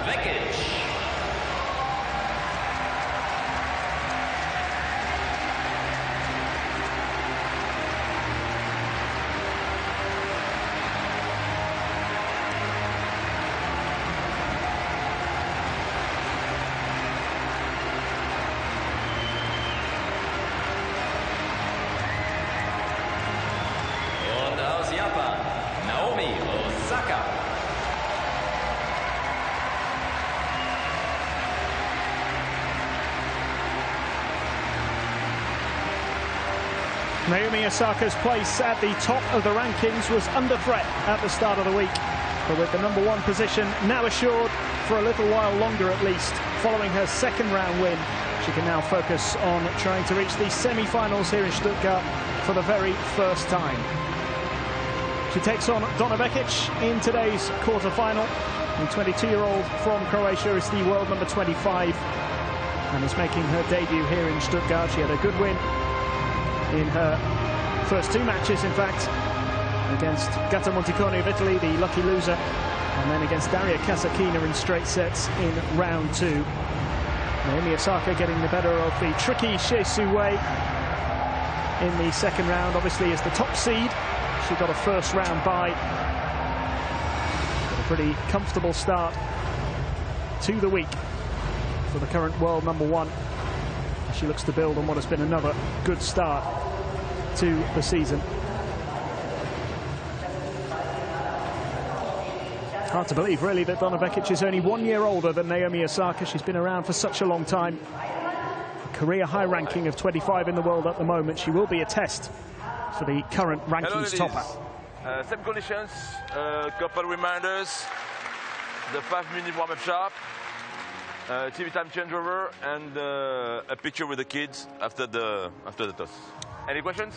Vekic. Und aus Japan, Naomi Osaka. Naomi Osaka's place at the top of the rankings was under threat at the start of the week. But with the #1 position now assured for a little while longer at least, following her second round win, she can now focus on trying to reach the semi-finals here in Stuttgart for the very first time. She takes on Donna Vekic in today's quarter-final. The 22-year-old from Croatia is the world number 25 and is making her debut here in Stuttgart. She had a good win in her first 2 matches, in fact, against Gatta Monticone of Italy, the lucky loser, and then against Daria Kasatkina in straight sets in round 2. Naomi Osaka getting the better of the tricky Hsieh Su-wei in the second round, obviously as the top seed. She got a first round bye. Got a pretty comfortable start to the week for the current world #1. She looks to build on what has been another good start to the season. Hard to believe, really, that Donna Vekic is only 1 year older than Naomi Osaka. She's been around for such a long time. A career high ranking of 25 in the world at the moment. She will be a test for the current rankings topper. Same conditions, couple reminders, the 5-minute warm-up sharp, TV time changeover, and a picture with the kids after the toss. Any questions?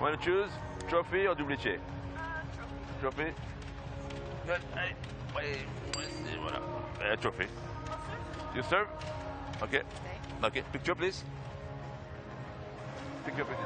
Want to choose trophy or double-ché? Trophy. Good. Trophy. You serve? Okay. Okay. Picture, please. Picture, please.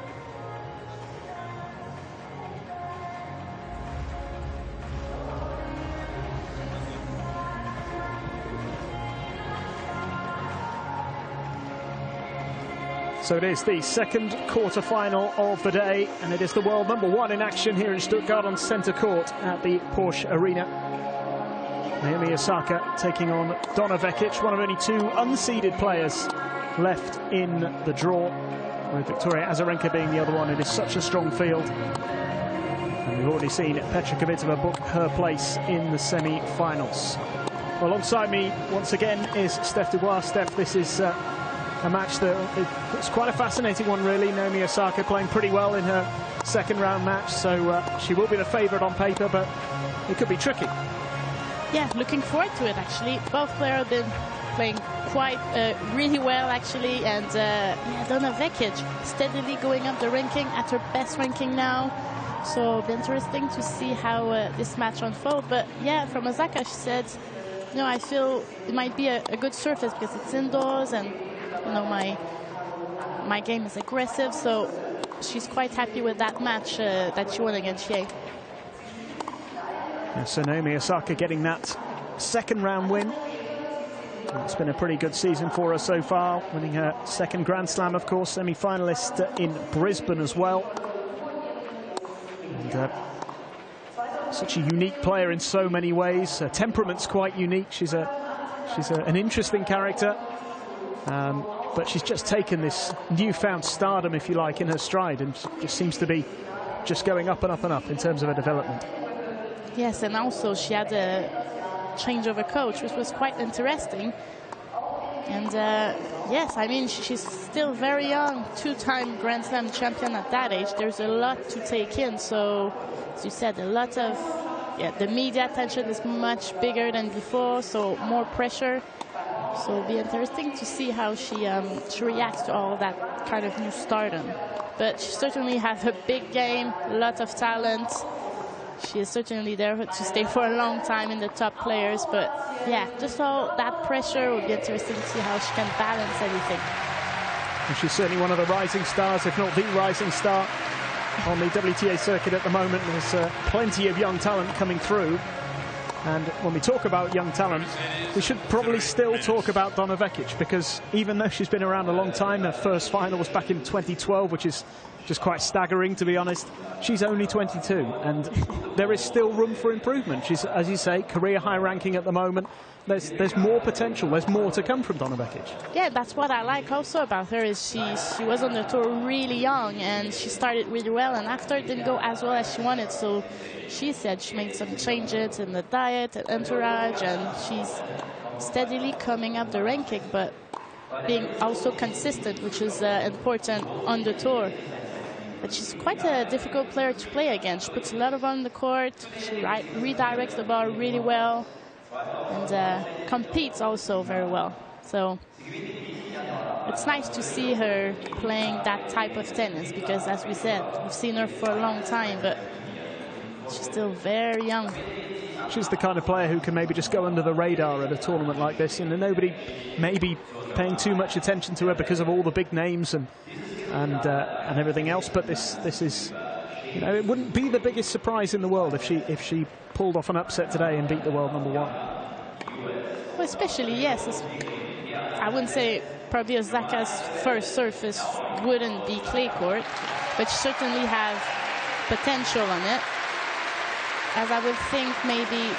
So it is the second quarter-final of the day, and it is the world #1 in action here in Stuttgart on centre court at the Porsche Arena. Naomi Osaka taking on Donna Vekic, one of only 2 unseeded players left in the draw, with Victoria Azarenka being the other one. It is such a strong field. And we've already seen Petra Kvitova book her place in the semi-finals. Alongside me, once again, is Steph Dubois. Steph, this is a match that it's quite a fascinating one, really. Naomi Osaka playing pretty well in her second round match, so she will be the favourite on paper, but it could be tricky. Yeah, looking forward to it, actually. Both players have been playing quite really well, actually, and yeah, Donna Vekic steadily going up the ranking at her best ranking now, so it'll be interesting to see how this match unfolds. But yeah, from Osaka, she said, you know, I feel it might be a good surface because it's indoors, and you know, my game is aggressive, so she's quite happy with that match that she won against Hsieh. Yeah, so Naomi Osaka getting that second round win. It's been a pretty good season for her so far, winning her second Grand Slam, of course, semi-finalist in Brisbane as well. And such a unique player in so many ways. Her temperament's quite unique. She's an interesting character. But she's just taken this newfound stardom, if you like, in her stride, and just seems to be just going up and up and up in terms of her development. Yes, and also she had a change of a coach, which was quite interesting. And yes, I mean, she's still very young, 2-time Grand Slam champion at that age. There's a lot to take in. So, as you said, a lot of, yeah, the media attention is much bigger than before, so more pressure. So it'll be interesting to see how she reacts to all that kind of new stardom. But she certainly has a big game, a lot of talent. She is certainly there to stay for a long time in the top players. But yeah, just all that pressure will be interesting to see how she can balance everything. And she's certainly one of the rising stars, if not the rising star, on the WTA circuit at the moment. There's plenty of young talent coming through. And when we talk about young talent, we should probably still talk about Donna Vekic, because even though she's been around a long time, her first final was back in 2012, which is just quite staggering, to be honest. She's only 22, and there is still room for improvement. She's, as you say, career high ranking at the moment. There's more potential. There's more to come from Donna Vekic. Yeah, that's what I like also about her, is she was on the tour really young, and she started really well, and after it didn't go as well as she wanted, so she said she made some changes in the diet and entourage, and she's steadily coming up the ranking, but being also consistent, which is important on the tour. But she's quite a difficult player to play against. She puts a lot of on the court, she redirects the ball really well, and competes also very well. So it's nice to see her playing that type of tennis, because as we said, we've seen her for a long time, but she's still very young. She's the kind of player who can maybe just go under the radar at a tournament like this. You know, nobody may be paying too much attention to her because of all the big names and everything else. But this is, you know, it wouldn't be the biggest surprise in the world if she pulled off an upset today and beat the world #1. Well, especially, yes, I wouldn't say probably Osaka's first surface wouldn't be clay court, but she certainly has potential on it. As I would think maybe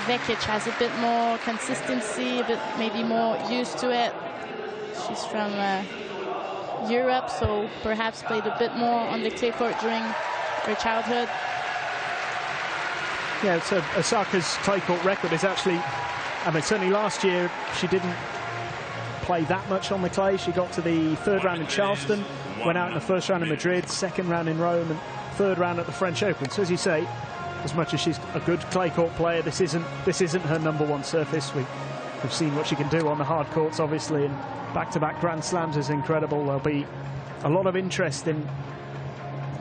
Vekic has a bit more consistency, a bit maybe more used to it. She's from Europe, so perhaps played a bit more on the clay court during her childhood. Yeah, so Osaka's clay court record is actually, I mean, certainly last year she didn't play that much on the clay. She got to the third round in Charleston, went out in the first round in Madrid, second round in Rome, and third round at the French Open. So as you say, as much as she's a good clay court player, this isn't her #1 surface. We've seen what she can do on the hard courts, obviously, and back-to-back Grand Slams is incredible. There'll be a lot of interest in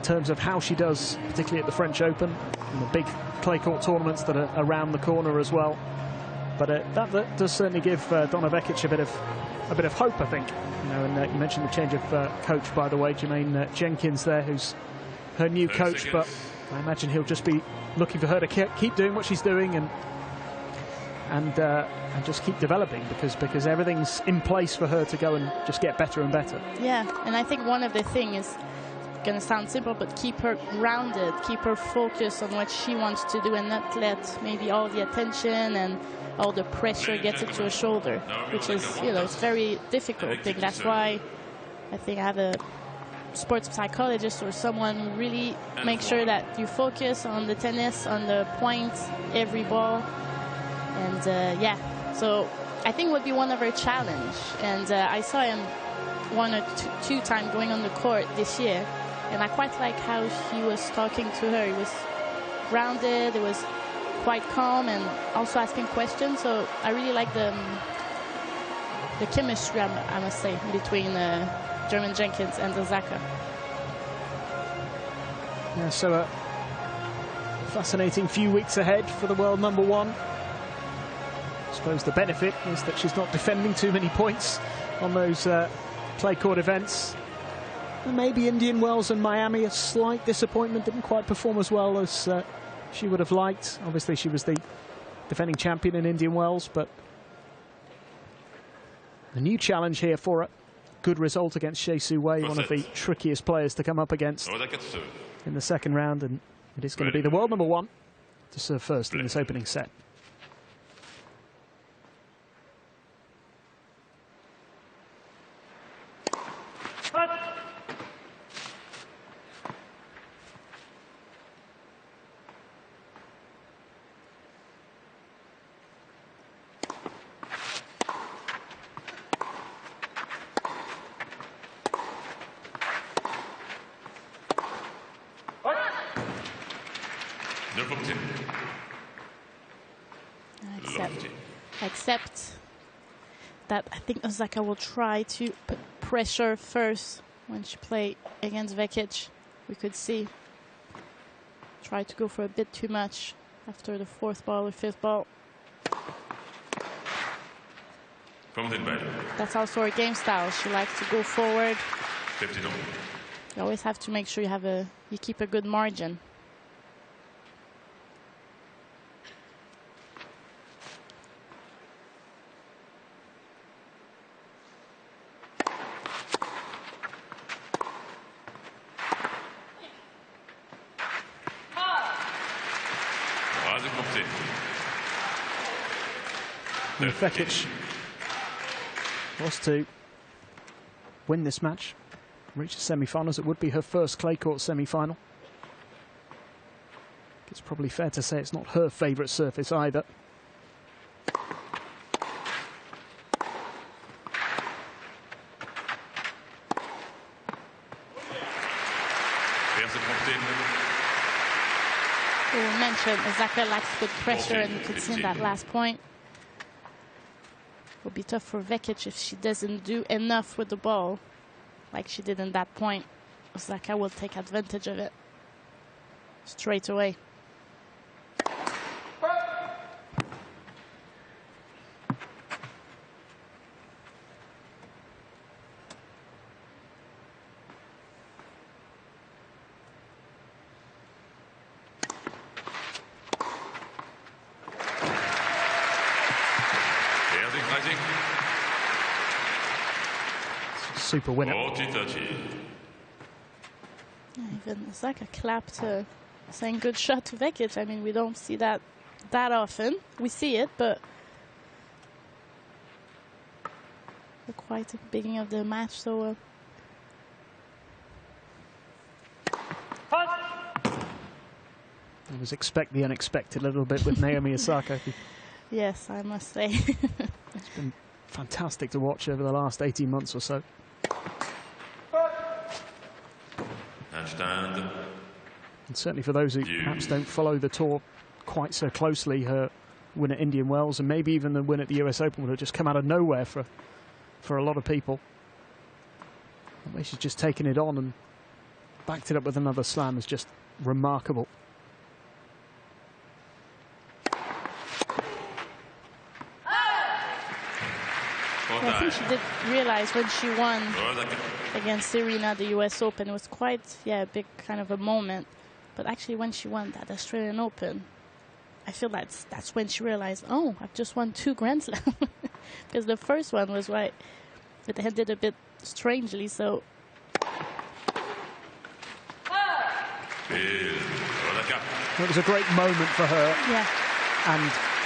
terms of how she does, particularly at the French Open and the big clay court tournaments that are around the corner as well. But that does certainly give Donna Vekic a bit of hope, I think. You know, and you mentioned the change of coach, by the way, Jermaine Jenkins there, who's her new coach, but I imagine he'll just be looking for her to keep doing what she's doing and just keep developing, because everything's in place for her to go and just get better and better. Yeah, and I think one of the things is going to sound simple, but keep her grounded, keep her focused on what she wants to do, and not let maybe all the attention and all the pressure get into her shoulder, which is, you know, it's very difficult thing. That's why I think I have a sports psychologist or someone who really makes sure that you focus on the tennis, on the points, every ball. And yeah, so I think it would be one of her challenge. And I saw him one or two times going on the court this year, and I quite like how he was talking to her. He was grounded, it was quite calm, and also asking questions. So I really like the chemistry, I must say, between Jermaine Jenkins and Osaka. Yeah, so a fascinating few weeks ahead for the world #1. I suppose the benefit is that she's not defending too many points on those clay court events. And maybe Indian Wells and Miami, a slight disappointment, didn't quite perform as well as she would have liked. Obviously, she was the defending champion in Indian Wells, but a new challenge here for her. Good result against Shea Su Wei, one of the trickiest players to come up against in the second round, and it is going to be the world #1 to serve first in this opening set. Except that I think Osaka will try to put pressure first when she plays against Vekic. We could see try to go for a bit too much after the fourth ball or fifth ball. That's also her game style. She likes to go forward. You always have to make sure you keep a good margin. And Vekic was to win this match, reach the semi-finals. It would be her first clay court semi-final. It's probably fair to say it's not her favourite surface either. We mentioned Osaka likes good pressure, and you could see in that last point. It will be tough for Vekic if she doesn't do enough with the ball, like she did in that point. Osaka will take advantage of it straight away. Super winner. Even Osaka clapped, saying good shot to Vekic. I mean, we don't see that often. We see it, but quite at the beginning of the match. So I was expect the unexpected a little bit with Naomi Osaka. yes, I must say. It's been fantastic to watch over the last 18 months or so. And certainly for those who perhaps don't follow the tour quite so closely, her win at Indian Wells and maybe even the win at the US Open would have just come out of nowhere for a lot of people. The way she's just taken it on and backed it up with another slam is just remarkable. I think she did realize when she won against Serena the US Open, it was quite, a big kind of a moment. But actually when she won that Australian Open, I feel that's when she realized, oh, I've just won 2 Grand Slams. Because the first one was right, it ended a bit strangely, so. It was a great moment for her. Yeah.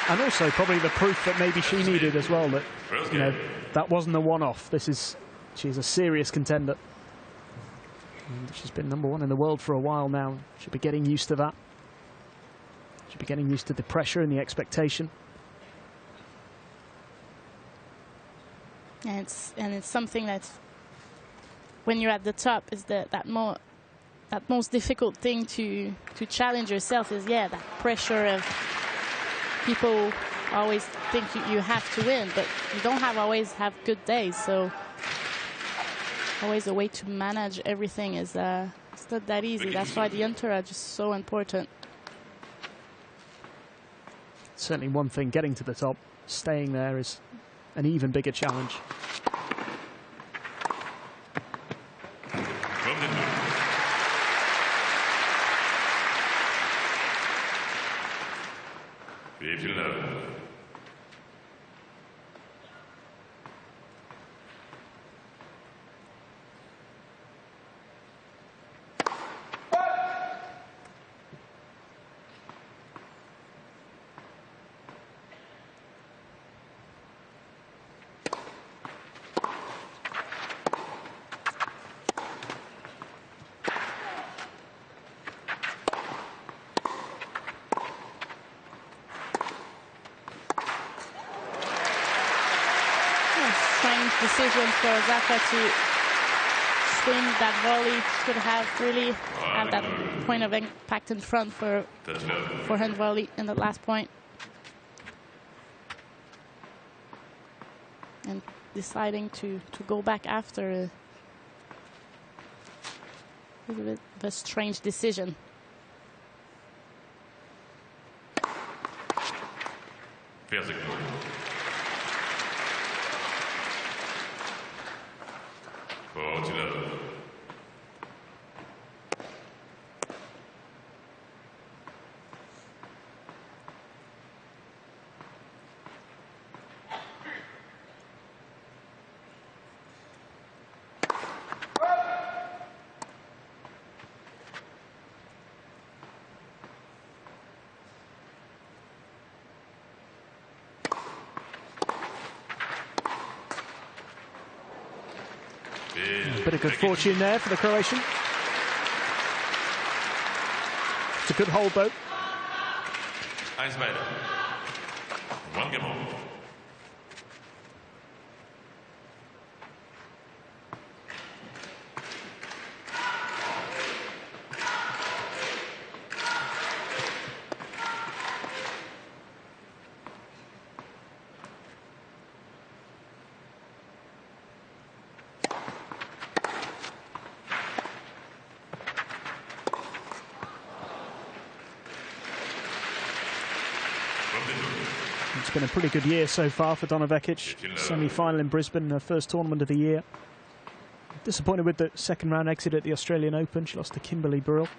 And also probably the proof that maybe she needed as well, that, you know, that wasn't a one-off. She's a serious contender. And she's been #1 in the world for a while now. She'll be getting used to that. She'll be getting used to the pressure and the expectation. And it's something that when you're at the top is that most difficult thing to challenge yourself is that pressure of people always think you have to win, but you don't always have good days. So always a way to manage everything is it's not that easy. That's why the entourage is so important. Certainly one thing, getting to the top, staying there is an even bigger challenge. Decision for Osaka to swing that volley, should have really had that point of impact in front for forehand volley in the last point. And deciding to go back after was a bit of a strange decision. A bit of good fortune there for the Croatian. It's a good hold though. 1 beide. 1 game over. It's been a pretty good year so far for Donna Vekic. Semi-final in Brisbane, her first tournament of the year. Disappointed with the second round exit at the Australian Open. She lost to Kimberly Burrell.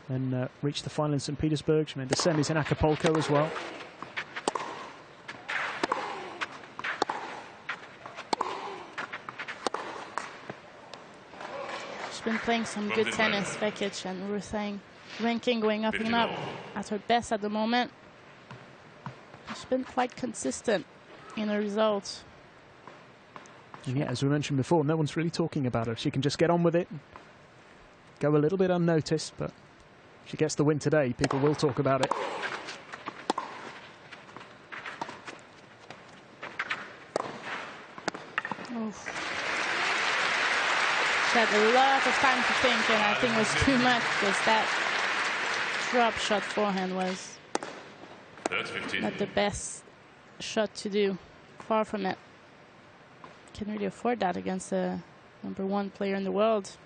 Then reached the final in St. Petersburg. She made the semis in Acapulco as well. She's been playing some good tennis, Vekic, and we were saying ranking going up and up at her best at the moment. She's been quite consistent in her results. And yeah, as we mentioned before, no one's really talking about her. She can just get on with it, go a little bit unnoticed, but if she gets the win today, people will talk about it. Oof. She had a lot of time to think, and I think it was too much because that drop shot forehand was not the best shot to do. Far from it. Can't really afford that against the #1 player in the world.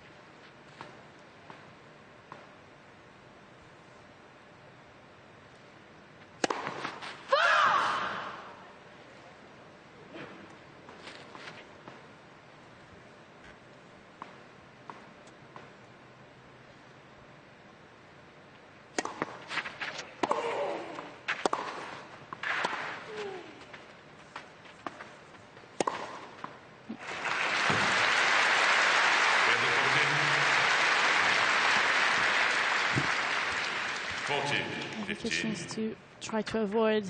Vekic needs to try to avoid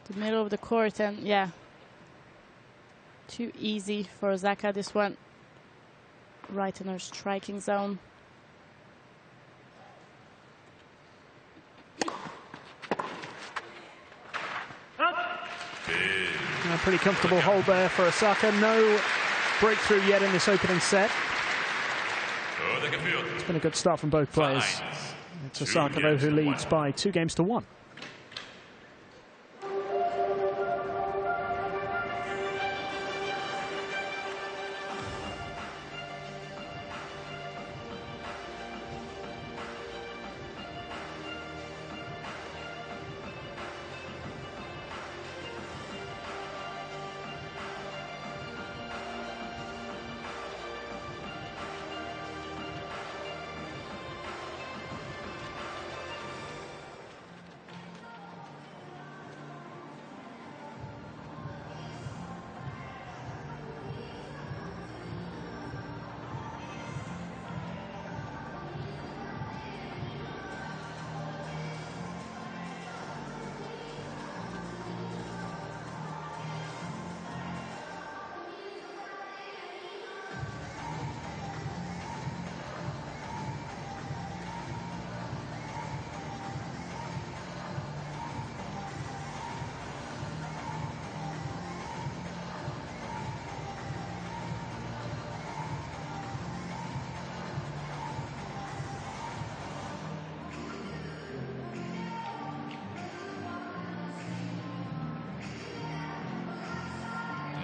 the middle of the court, and yeah, too easy for Osaka this one. Right in her striking zone. A pretty comfortable hold there for Osaka. No breakthrough yet in this opening set. It's been a good start from both players. It's Osaka, though, who leads by 2 games to 1.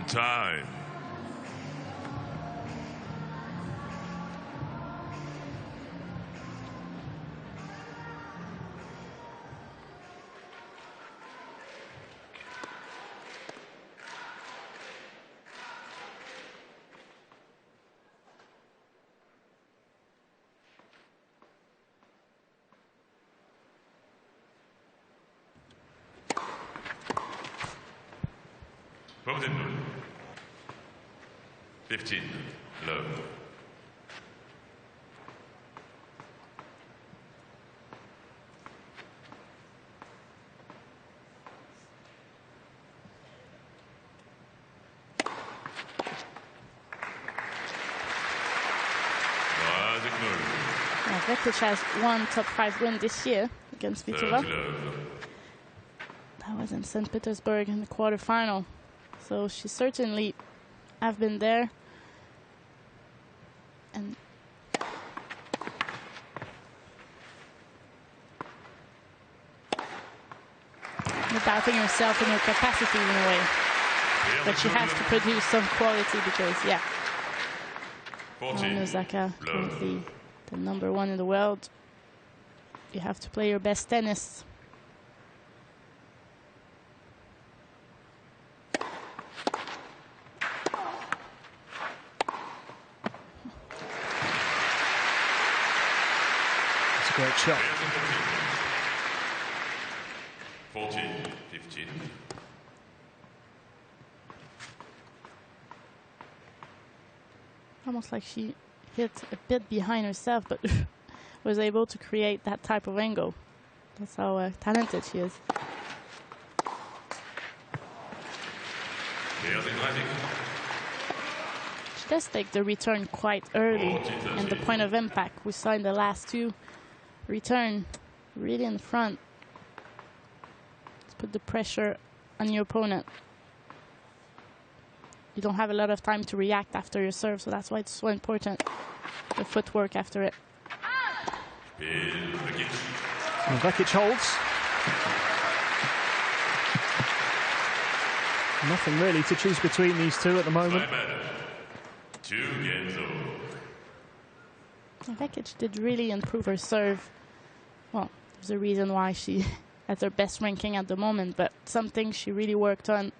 Time. Problem 15, low. Vekic has one top 5 win this year against Vitova. That was in St. Petersburg in the quarterfinal. So she certainly have been there. And doubting herself in her capacity in a way. But she has to produce some quality because, yeah, Naomi Osaka, currently the #1 in the world. You have to play your best tennis. It's a great shot. 14-15. Almost like she hit a bit behind herself, but was able to create that type of angle. That's how talented she is. She does take the return quite early, and the point of impact we saw in the last 2 return really in front. Let's put the pressure on your opponent. You don't have a lot of time to react after your serve, so that's why it's so important, the footwork after it. And Vekic holds. Nothing really to choose between these two at the moment. 2 games over. Vekic did really improve her serve. Well, there's a reason why she has her best ranking at the moment, but something she really worked on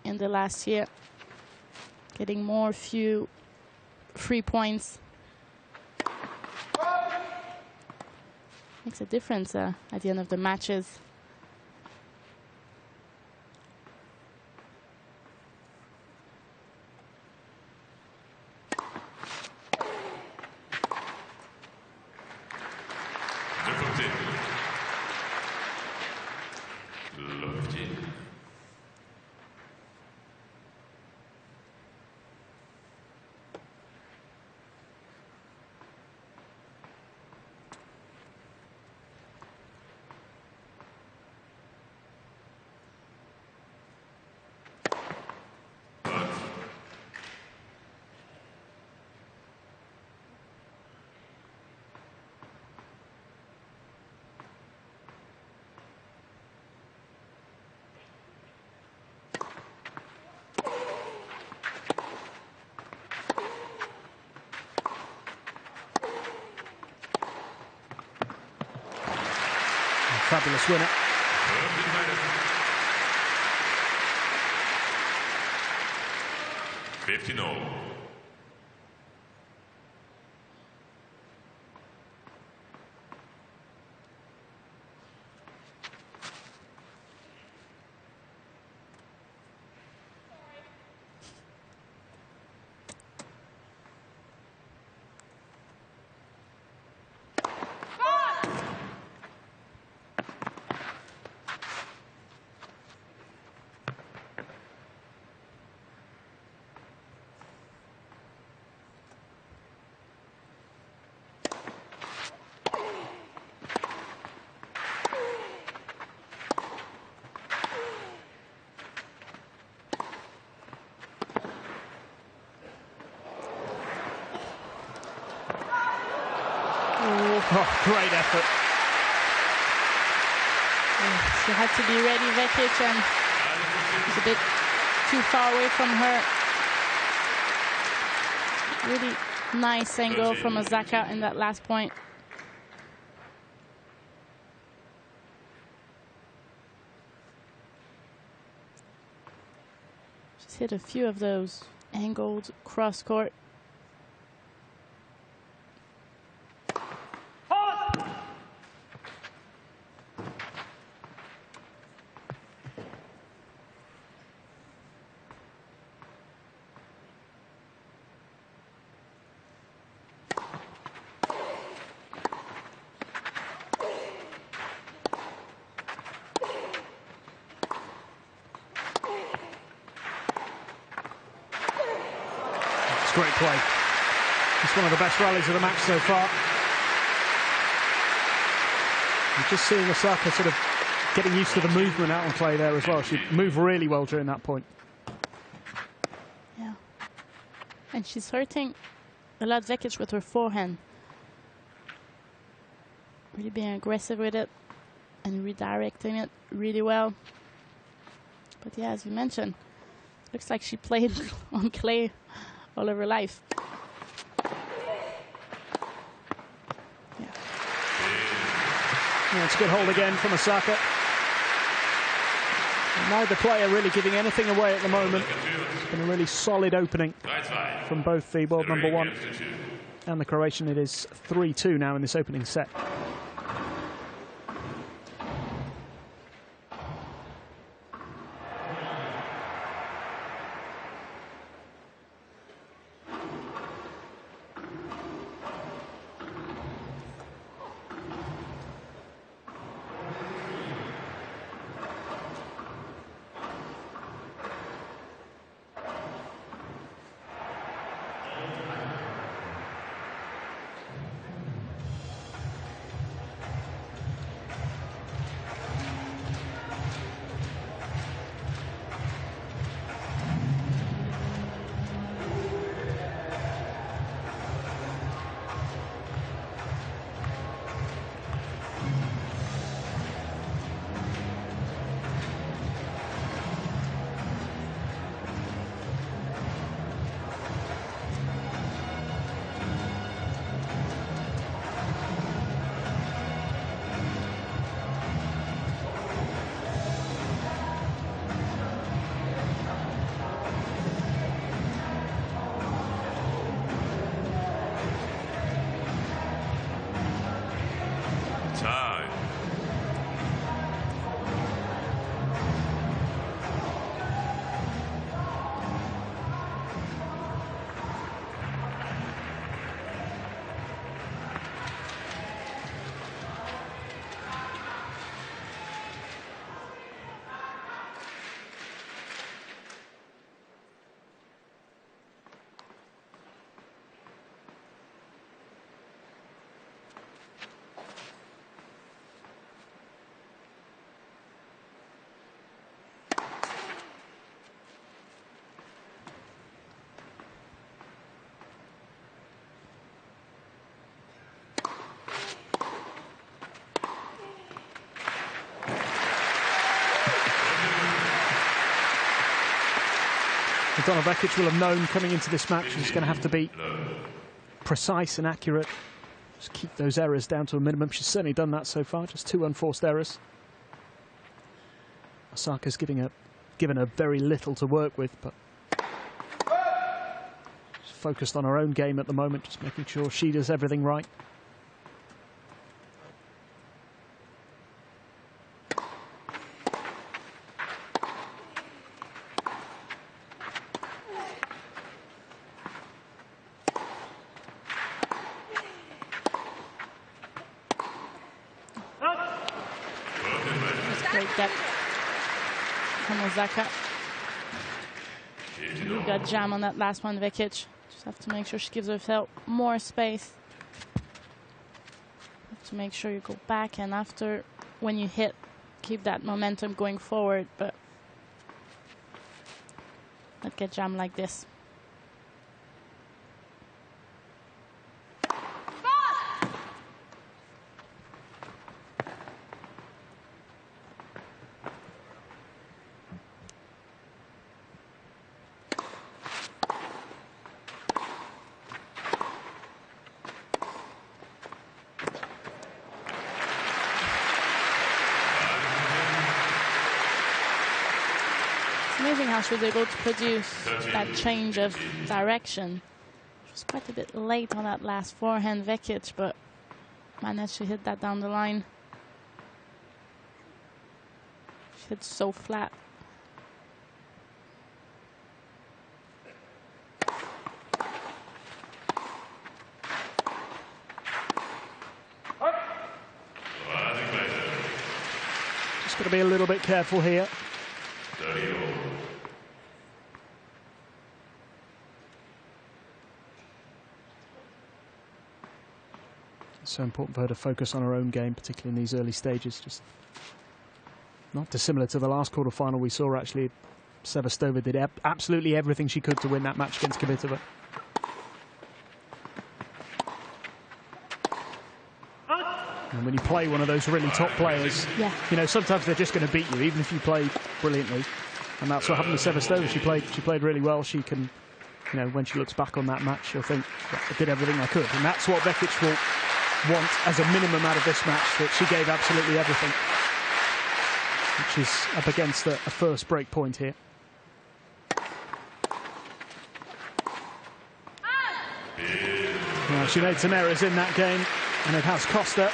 in the last year. Getting more few free points. Makes a difference at the end of the matches. Fabulous winner. $15. Oh, great effort. She had to be ready, Vekic, and it's a bit too far away from her. Really nice angle from Osaka in that last point. She's hit a few of those angled cross court. Great play. It's one of the best rallies of the match so far. You're just seeing Osaka sort of getting used to the movement out on play there as well. She moved really well during that point. Yeah. And she's hurting a lot Vekic with her forehand. Really being aggressive with it and redirecting it really well. But yeah, as you mentioned, looks like she played on clay all of her life. Yeah, it's a good hold again from Osaka. Neither player really giving anything away at the moment. It's been a really solid opening from both the world number 1 and the Croatian. It is 3-2 now in this opening set. Time. Donna Vekic will have known coming into this match she's going to have to be precise and accurate. Just keep those errors down to a minimum. She's certainly done that so far, just 2 unforced errors. Osaka's given her very little to work with, but she's focused on her own game at the moment, just making sure she does everything right. Great depth from Osaka. You got jam on that last one, Vekic. Just have to make sure she gives herself more space. Have to make sure you go back, and after, when you hit, keep that momentum going forward, but not get jam like this. Amazing how she was able to produce that change of direction. She was quite a bit late on that last forehand Vekic, but managed to hit that down the line. She hit so flat. Just got to be a little bit careful here. It's so important for her to focus on her own game, particularly in these early stages. Just not dissimilar to the last quarter-final we saw, actually. Sevastova did absolutely everything she could to win that match against Kvitova. And when you play one of those really top players, you know, sometimes they're just going to beat you, even if you play brilliantly. And that's what happened with Sevastova. She played really well. She can, you know, when she looks back on that match, she'll think, I did everything I could. And that's what Vekic will want as a minimum out of this match, that she gave absolutely everything. Which is up against a first break point here. Now, she made some errors in that game, and it has cost her.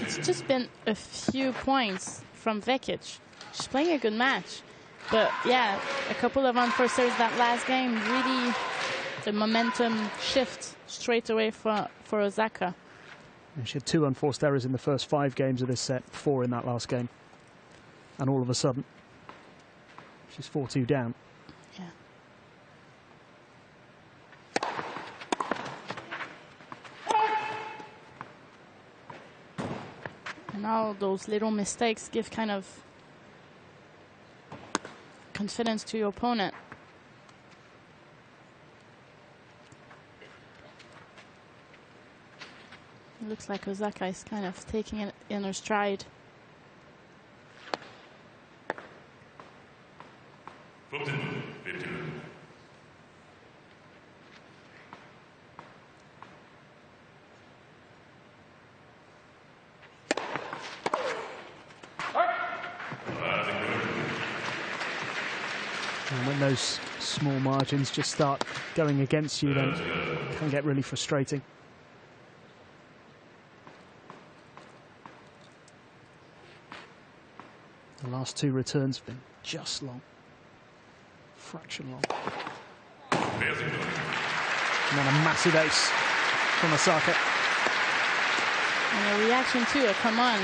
It's just been a few points from Vekic. She's playing a good match. But yeah, a couple of unforced errors that last game, really the momentum shift straight away for Osaka. And she had 2 unforced errors in the first 5 games of this set, 4 in that last game. And all of a sudden, she's 4-2 down. Yeah. And all those little mistakes give kind of confidence to your opponent. It looks like Osaka is kind of taking it in her stride. And when those small margins just start going against you, then it can get really frustrating. The last 2 returns have been just long. Fraction long. And then a massive ace from Osaka. And a reaction to it, come on,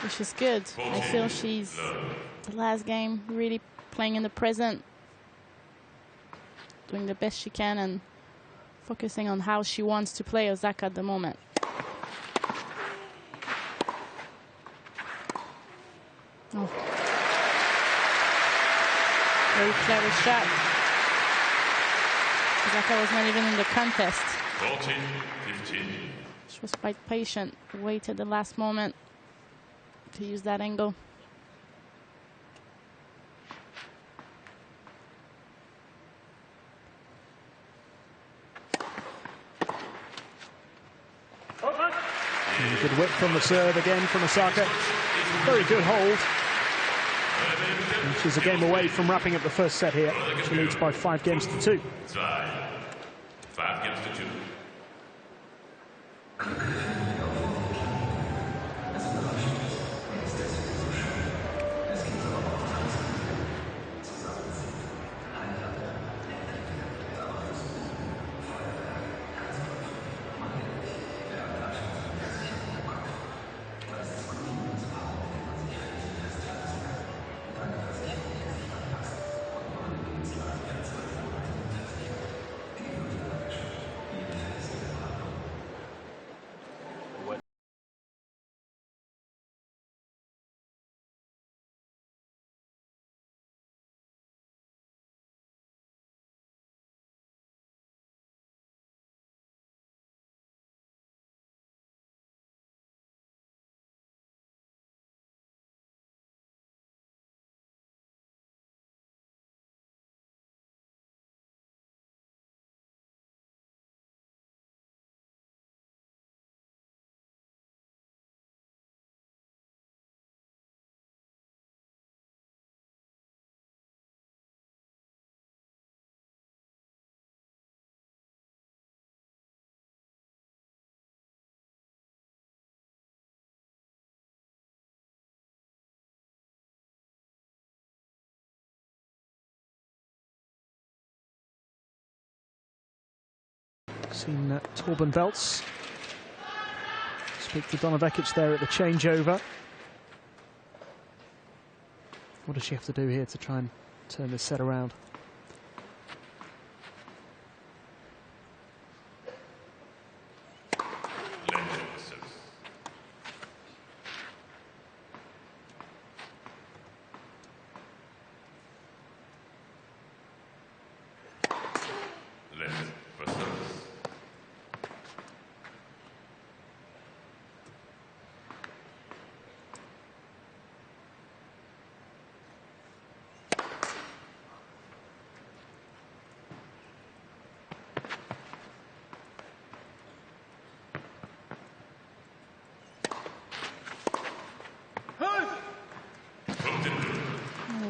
which is good. I feel she's, the last game, really playing in the present, doing the best she can and focusing on how she wants to play Osaka at the moment. Oh. Very clever shot. Osaka was not even in the contest. 14-15. She was quite patient, waited the last moment to use that angle. Good whip from the serve again from Osaka. Very good hold. And she's a game away from wrapping up the first set here. She leads by 5 games to 2. 5 games to 2. Seen Torben Veltz speak to Donna Vekic there at the changeover. What does she have to do here to try and turn this set around?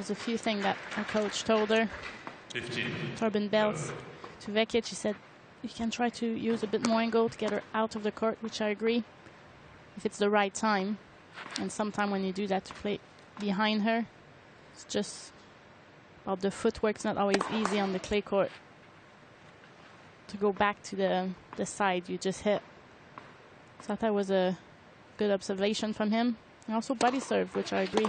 was a few things that our coach told her. 15. Torben Belts to Vekic, he said, you can try to use a bit more angle to get her out of the court, which I agree, if it's the right time. And sometimes when you do that, to play behind her, it's just about the footwork. It's not always easy on the clay court to go back to the side you just hit. So I thought it was a good observation from him. And also body serve, which I agree.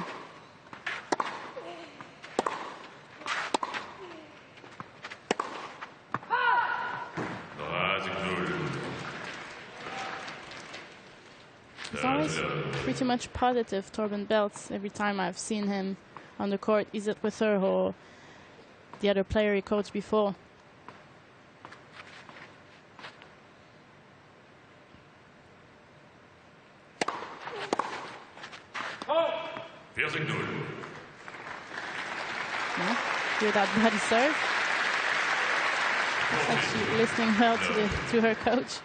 He's always pretty much positive, Torben Belts. Every time I've seen him on the court, is it with her or the other player he coached before? Yeah, hear that body serve. It's like she's listening well to her coach.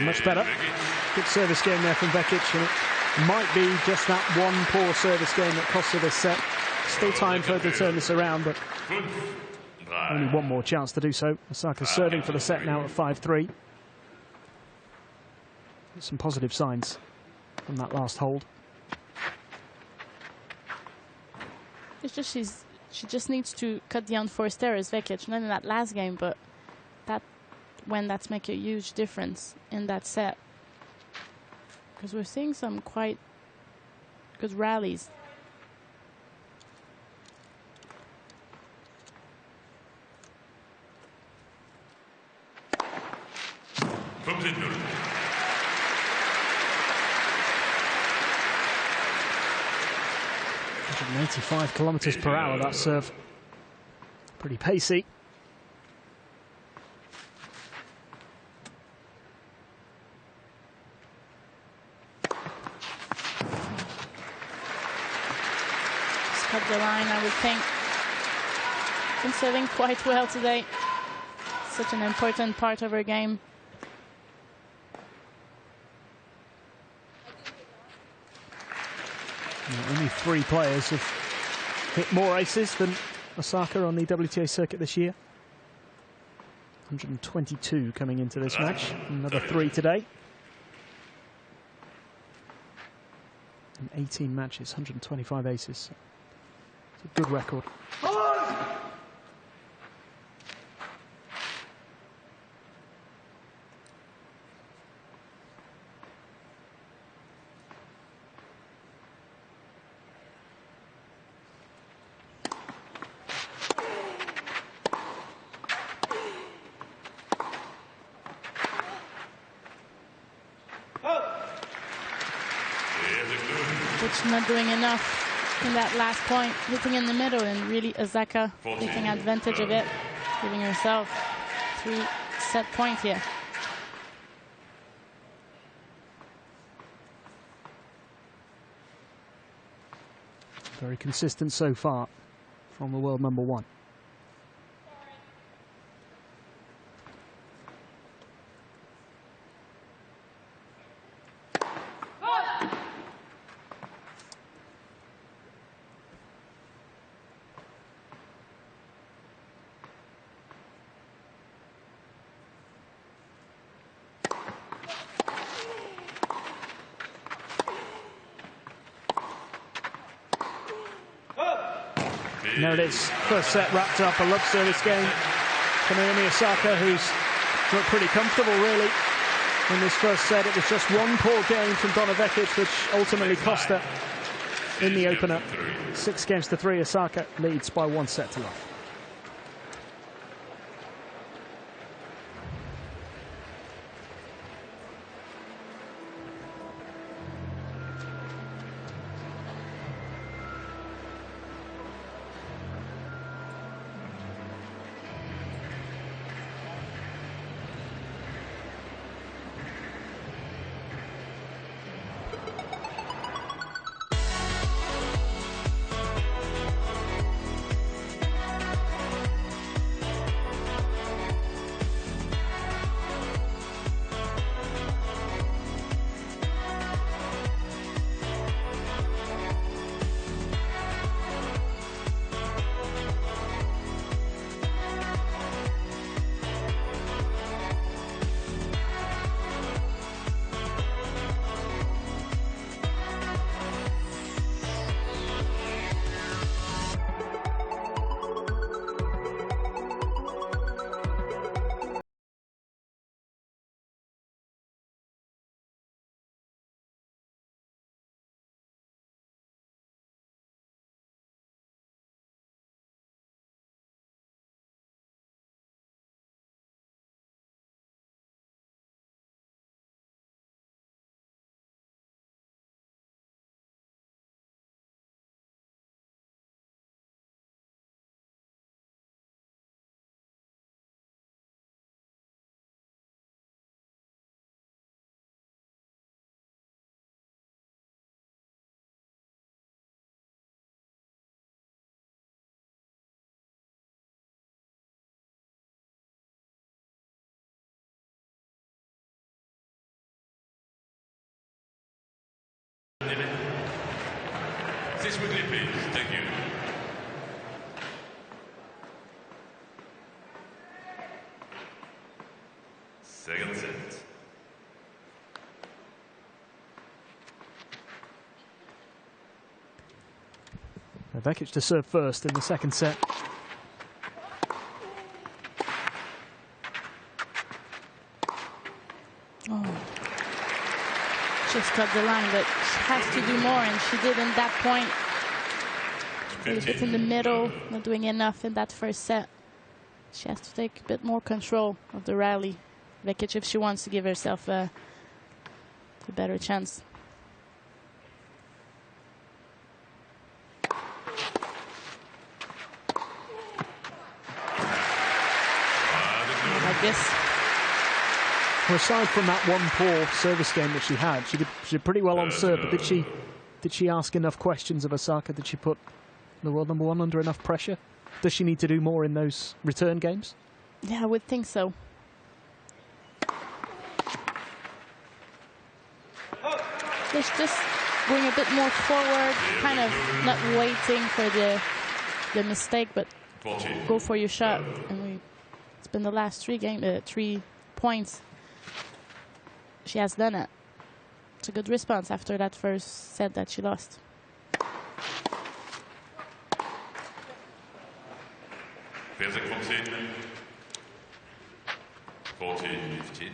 Much better. Good service game there from Vekic, and it might be just that one poor service game that cost her this set. Still time for her to turn this around, but only one more chance to do so. Osaka serving for the set now at 5-3. Some positive signs from that last hold. It's just she just needs to cut the unforced errors, Vekic, not in that last game, but that's make a huge difference in that set. Because we're seeing some quite good rallies. .85 kilometers per hour, that serve. Pretty pacey. Cut the line, I would think. Been serving quite well today. Such an important part of her game. Only 3 players have hit more aces than Osaka on the WTA circuit this year. 122 coming into this match. Another 3 today. In 18 matches, 125 aces. It's a good record. Which not doing enough in that last point, hitting in the middle, and really Osaka taking advantage of it, giving herself 3 set point here. Very consistent so far from the world number 1. There it is, first set wrapped up, a love service game for Naomi Osaka, who's looked pretty comfortable really in this first set. It was just one poor game from Donna Vekic, which ultimately cost her in the opener. 6-3, Osaka leads by 1 set to love. quickly, please. Thank you. Second set. Vekic to serve first in the second set. Oh. Just cut the line, but she has to do more, and she did in that point. A little bit in the middle, not doing enough in that first set. She has to take a bit more control of the rally, Vekic, if she wants to give herself a better chance. Like this. Well, aside from that one poor service game that she did pretty well on serve. But did she ask enough questions of Osaka? Did she put the world number one under enough pressure? Does she need to do more in those return games? Yeah, I would think so. Just going a bit more forward, kind of not waiting for the mistake, but go for your shot. And it's been the last 3 points. She has done it. It's a good response after that first set that she lost. Vekic 14-15.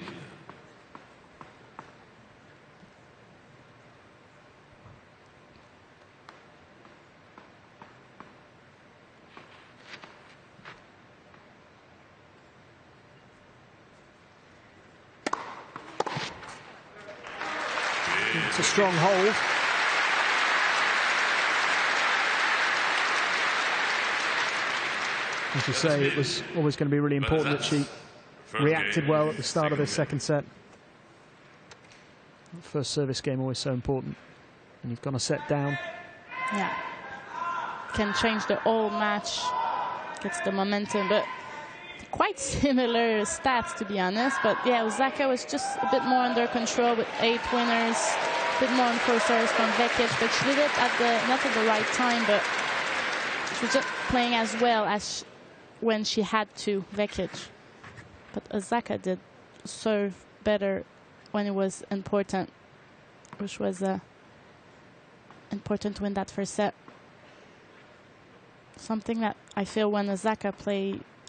It's a strong hold. As you say, it was always going to be really important that she reacted well at the start of this second set. First service game always so important. And you've gone a set down. Yeah. Can change the whole match. Gets the momentum, but quite similar stats, to be honest. But yeah, Osaka was just a bit more under control with 8 winners, a bit more on first service from Vekic, but she did it not at the right time, but she was just playing as well as when she had to, Vekic. But Osaka did serve better when it was important, which was important to win that first set. Something that I feel when Osaka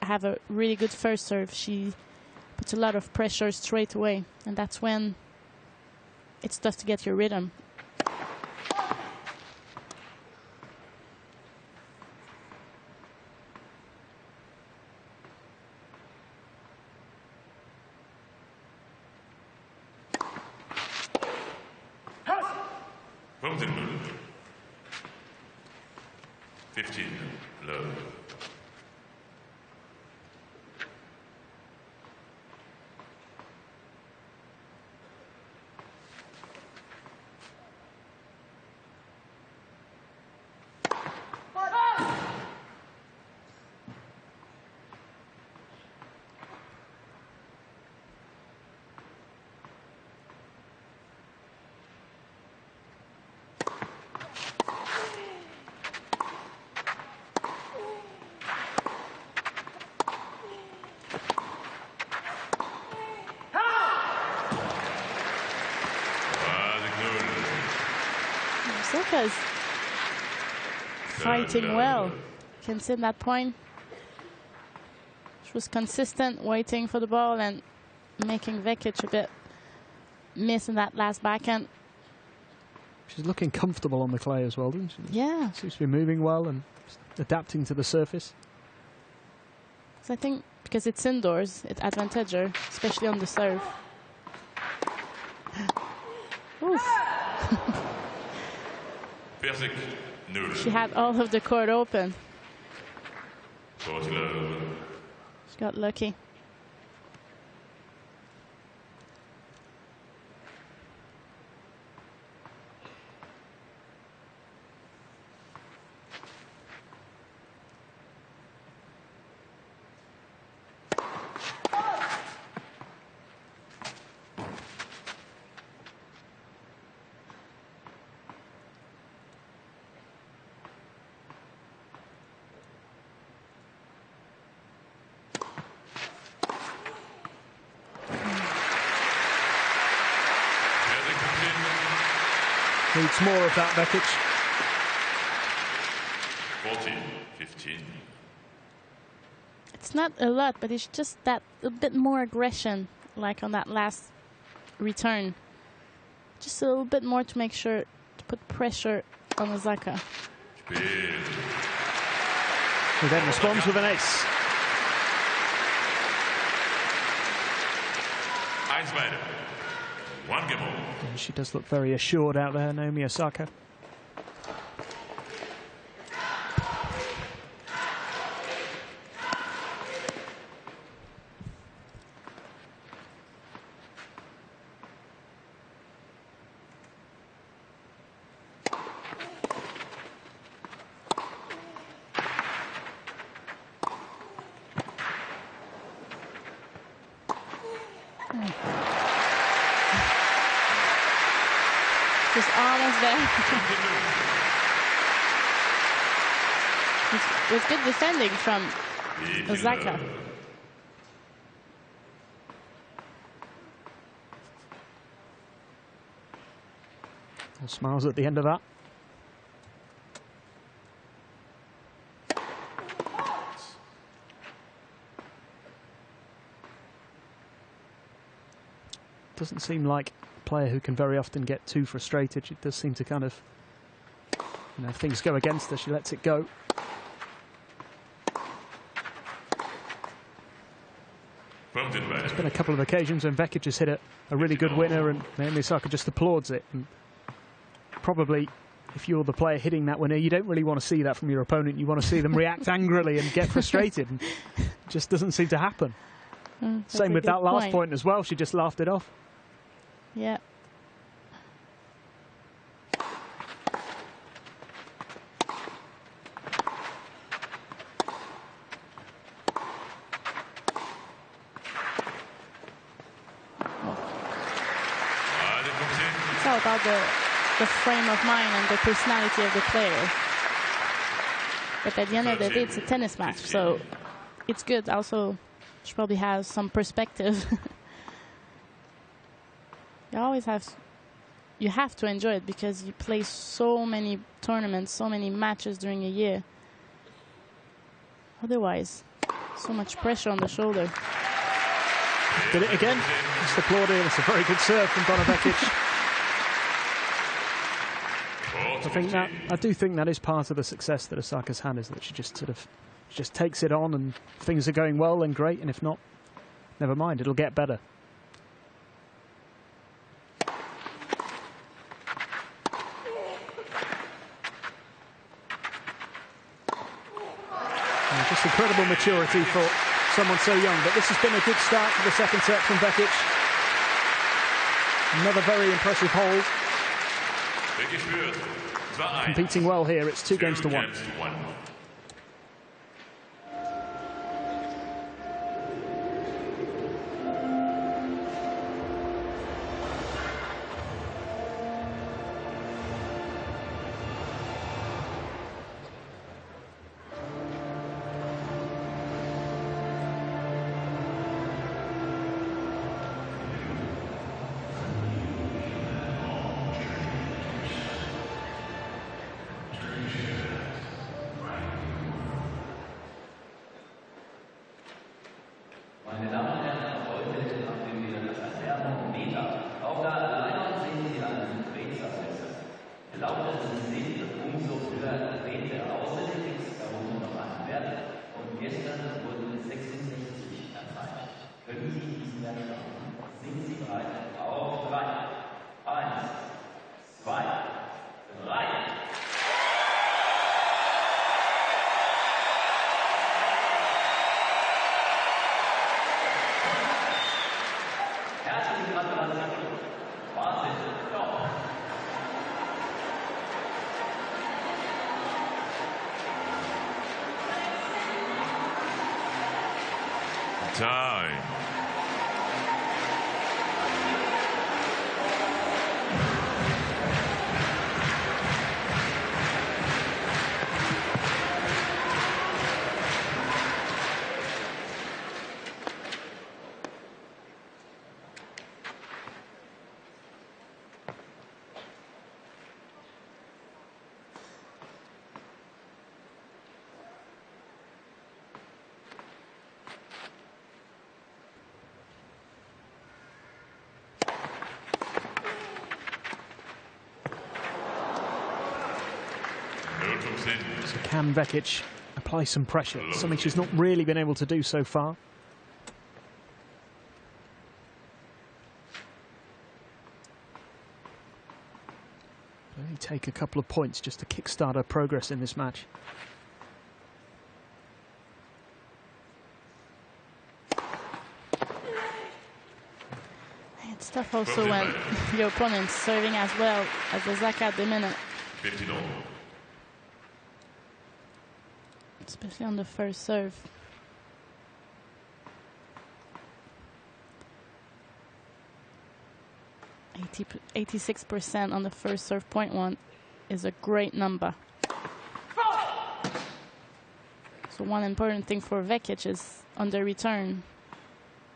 have a really good first serve, she puts a lot of pressure straight away, and that's when it's tough to get your rhythm. From the moon. 15 low. Osaka's fighting well. Can see that point. She was consistent, waiting for the ball and making Vekic a bit miss in that last backhand. She's looking comfortable on the clay as well, doesn't she? Yeah. Seems to be moving well and adapting to the surface. So I think because it's indoors, it advantages her, especially on the serve. Oof. Vekic, null. She had all of the court open. Court low. She got lucky. Needs more of that, Vekic. 14-15. It's not a lot, but it's just that a bit more aggression, like on that last return. Just a little bit more to make sure to put pressure on Osaka. Who then responds with an ace. One game over. And she does look very assured out there, Naomi Osaka. Just almost there. It was good defending from Osaka. Smiles at the end of that. Doesn't seem like a player who can very often get too frustrated. She does seem to kind of, you know, if things go against her, she lets it go. There's been a couple of occasions when Vekic has hit a really good winner and Naomi Osaka just applauds it. And probably, if you're the player hitting that winner, you don't really want to see that from your opponent. You want to see them react angrily and get frustrated. And it just doesn't seem to happen. Same with that last point as well. She just laughed it off. Yeah. It's all about the frame of mind and the personality of the player. But at the end of the day, it's a tennis match, so it's good. Also, she probably has some perspective. You have to enjoy it because you play so many tournaments, so many matches during a year. Otherwise, so much pressure on the shoulder. Did it again. Just applauding. It's a very good serve from Donna Vekic. I do think that is part of the success that Osaka's had, is that she just takes it on, and if things are going well, then great, and if not, never mind, it'll get better. Just incredible maturity for someone so young, but this has been a good start to the second set from Vekic. Another very impressive hold. Competing well here, it's 2-1. Time. 13. So can Vekic apply some pressure? Something she's not really been able to do so far. Only take a couple of points just to kickstart her progress in this match. It's tough also when your opponent's serving as well as Osaka at the minute. 15 all. Especially on the first serve. 86% on the first serve point one is a great number. So one important thing for Vekic is on the return.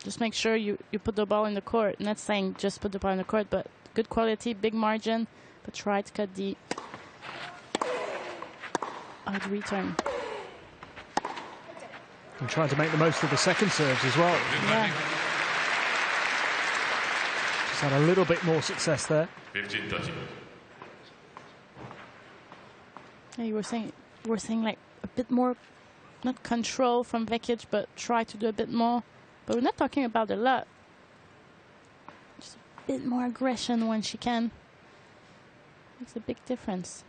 Just make sure you put the ball in the court. Not saying just put the ball in the court, but good quality, big margin, but try to cut the odd return. And trying to make the most of the second serves as well. Yeah. She's had a little bit more success there. 15-30. Yeah, you were saying like a bit more, not control from Vekic, but try to do a bit more. But we're not talking about a lot. Just a bit more aggression when she can. Makes a big difference.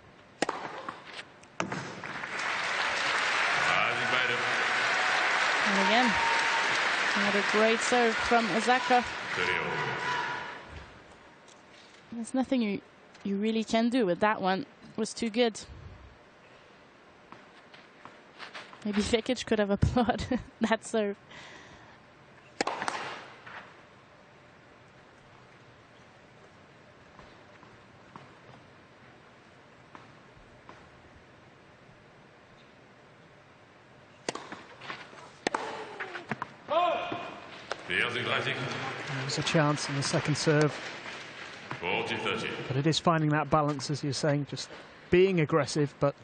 And again, another great serve from Osaka. 30 all. There's nothing you really can do with that one. It was too good. Maybe Vekic could have applauded that serve. There's a chance in the second serve. 40-30. But it is finding that balance, as you're saying, just being aggressive, but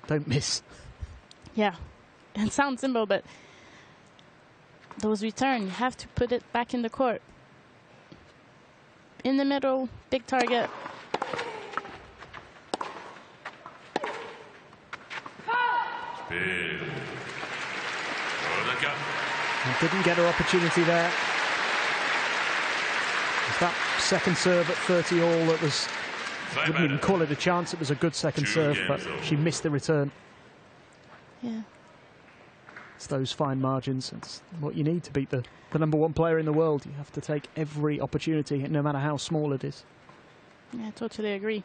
don't miss. Yeah, it sounds simple, but those returns, you have to put it back in the court. In the middle, big target. Spiel. Osaka. And didn't get her opportunity there. It's that second serve at 30 all that was, wouldn't even call it a chance, it was a good second serve, but she missed the return. Yeah. It's those fine margins. It's what you need to beat the number one player in the world. You have to take every opportunity, no matter how small it is. Yeah, I totally agree.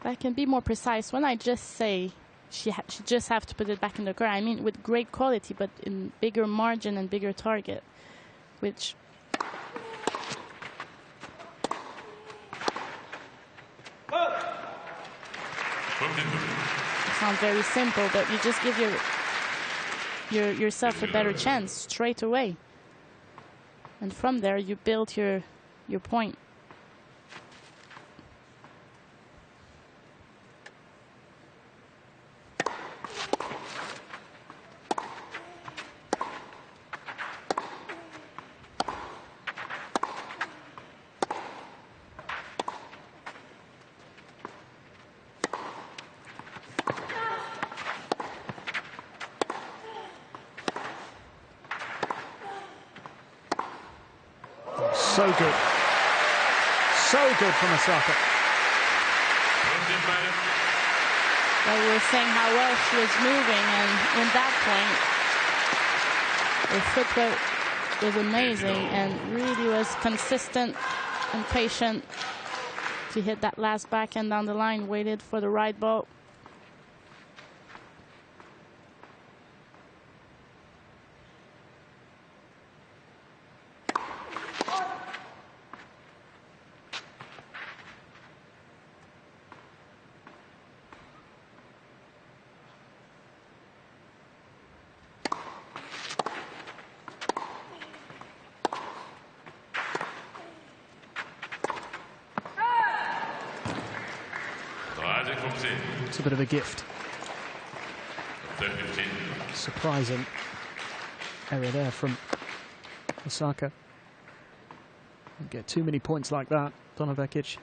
But I can be more precise. When I just say she just have to put it back in the court, I mean with great quality, but in bigger margin and bigger target, which sounds very simple, but you just give yourself a better chance straight away, and from there you build your point. So good. So good from Osaka. Well, we were saying how well she was moving, and in that point, her footwork was amazing and really was consistent and patient to hit that last backhand down the line, waited for the right ball. It's a bit of a gift. 15. Surprising error there from Osaka. Don't get too many points like that, Donna Vekic.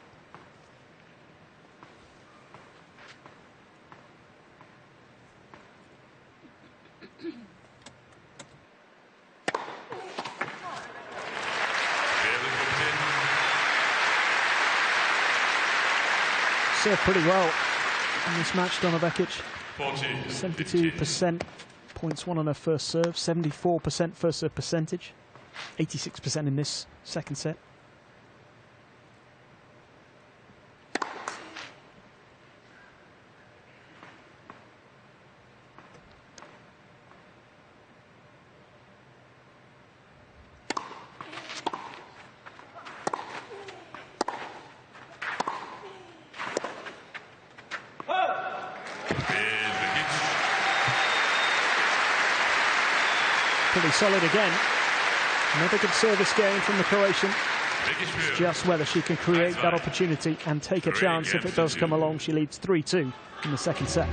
served pretty well in this match, Donna Vekic. 40, 72% points won on her first serve, 74% first serve percentage, 86% in this second set. Pretty solid again. Another good service game from the Croatian. It's just whether she can create that opportunity and take a chance if it does come along. She leads 3-2 in the second set.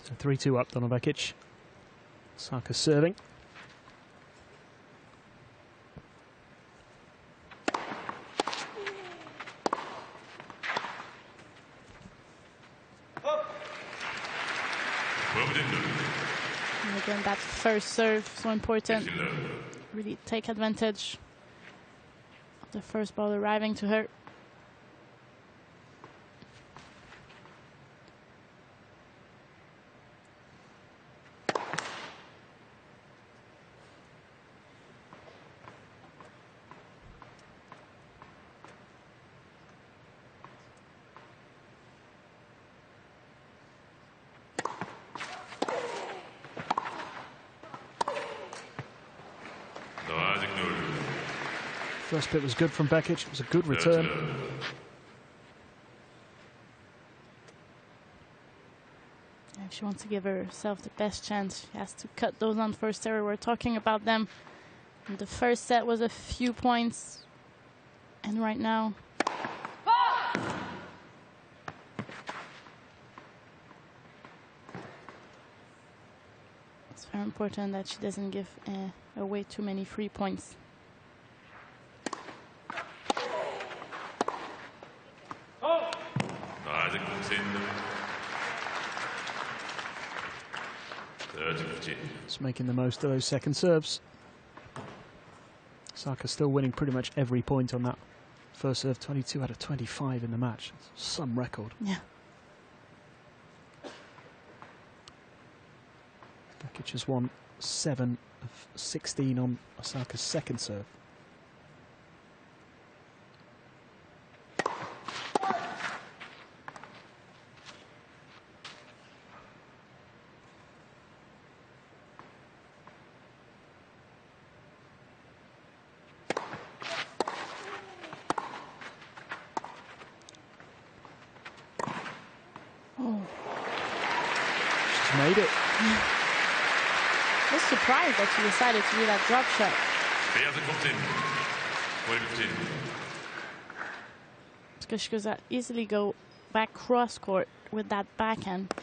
So 3-2 up, Donna Vekic. Osaka serving. And again, that first serve, so important. Really take advantage of the first ball arriving to her. First bit was good from Vekic. It was a good return. If she wants to give herself the best chance, she has to cut those on first serve. We're talking about them. And the first set was a few points. And right now, it's very important that she doesn't give away too many free points. Just making the most of those second serves. Osaka still winning pretty much every point on that first serve. 22 out of 25 in the match. It's some record. Yeah. Vekic has won 7 of 16 on Osaka's second serve. Made it. I was surprised that she decided to do that drop shot. 2015. Because she could easily go back cross court with that backhand.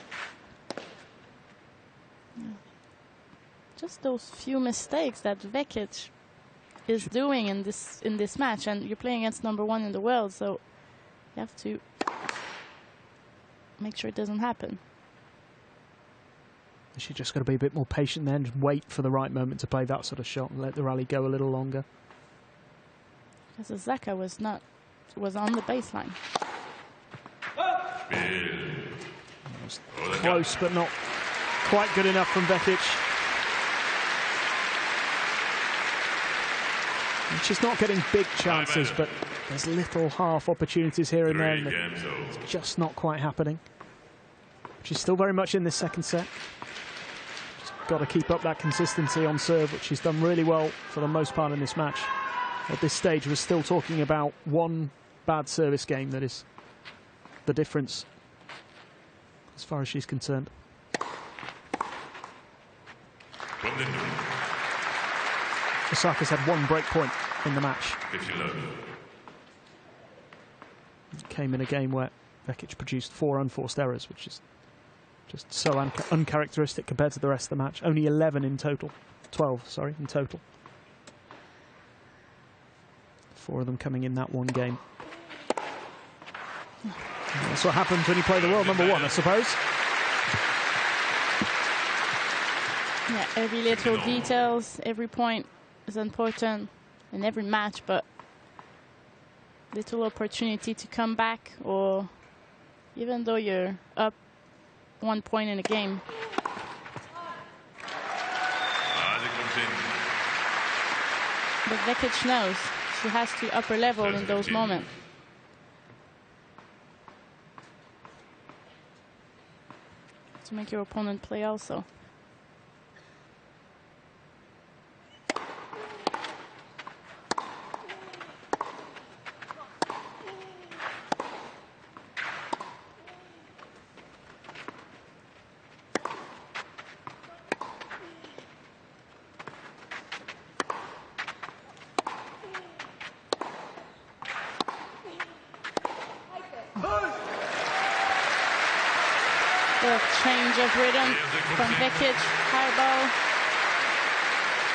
Just those few mistakes that Vekic is doing in this match, and you're playing against #1 in the world, so you have to make sure it doesn't happen. She's just got to be a bit more patient then, just wait for the right moment to play that sort of shot and let the rally go a little longer. Because Osaka was on the baseline. Close, but not quite good enough from Vekic. And she's not getting big chances, but there's little half opportunities here and there, and it's just not quite happening. She's still very much in this second set. Just got to keep up that consistency on serve, which she's done really well for the most part in this match. At this stage, we're still talking about one bad service game that is the difference as far as she's concerned. Osaka's had one break point in the match. It came in a game where Vekic produced 4 unforced errors, which is just so uncharacteristic compared to the rest of the match. Only 11 in total. 12, sorry, in total. 4 of them coming in that one game. And that's what happens when you play the world #1, I suppose. Yeah, every little details, every point is important in every match, but little opportunity to come back, or even though you're up 1 point in a game. But Vekic knows she has to upper level in those moments. To make your opponent play also. Change of rhythm from Vekic, high ball,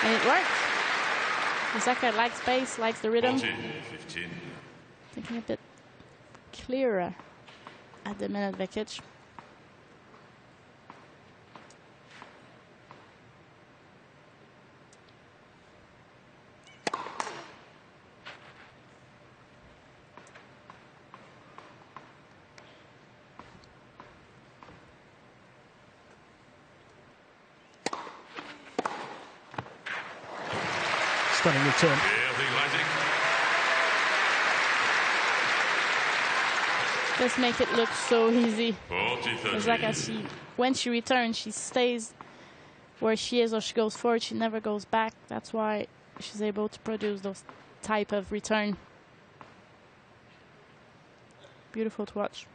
and it worked. Osaka likes space, likes the rhythm. 15. Thinking a bit clearer at the minute, Vekic. Stunning return. Just make it look so easy. 40-30. Osaka, when she returns, she stays where she is, or she goes forward. She never goes back. That's why she's able to produce those type of return. Beautiful to watch.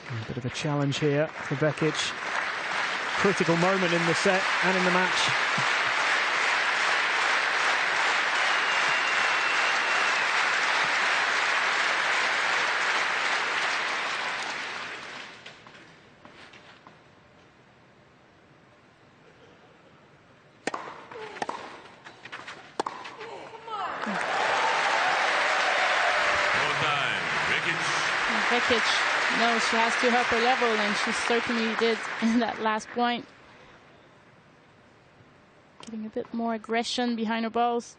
A bit of a challenge here for Vekic. Critical moment in the set and in the match. Vekic knows she has to up her level, and she certainly did in that last point. Getting a bit more aggression behind her balls.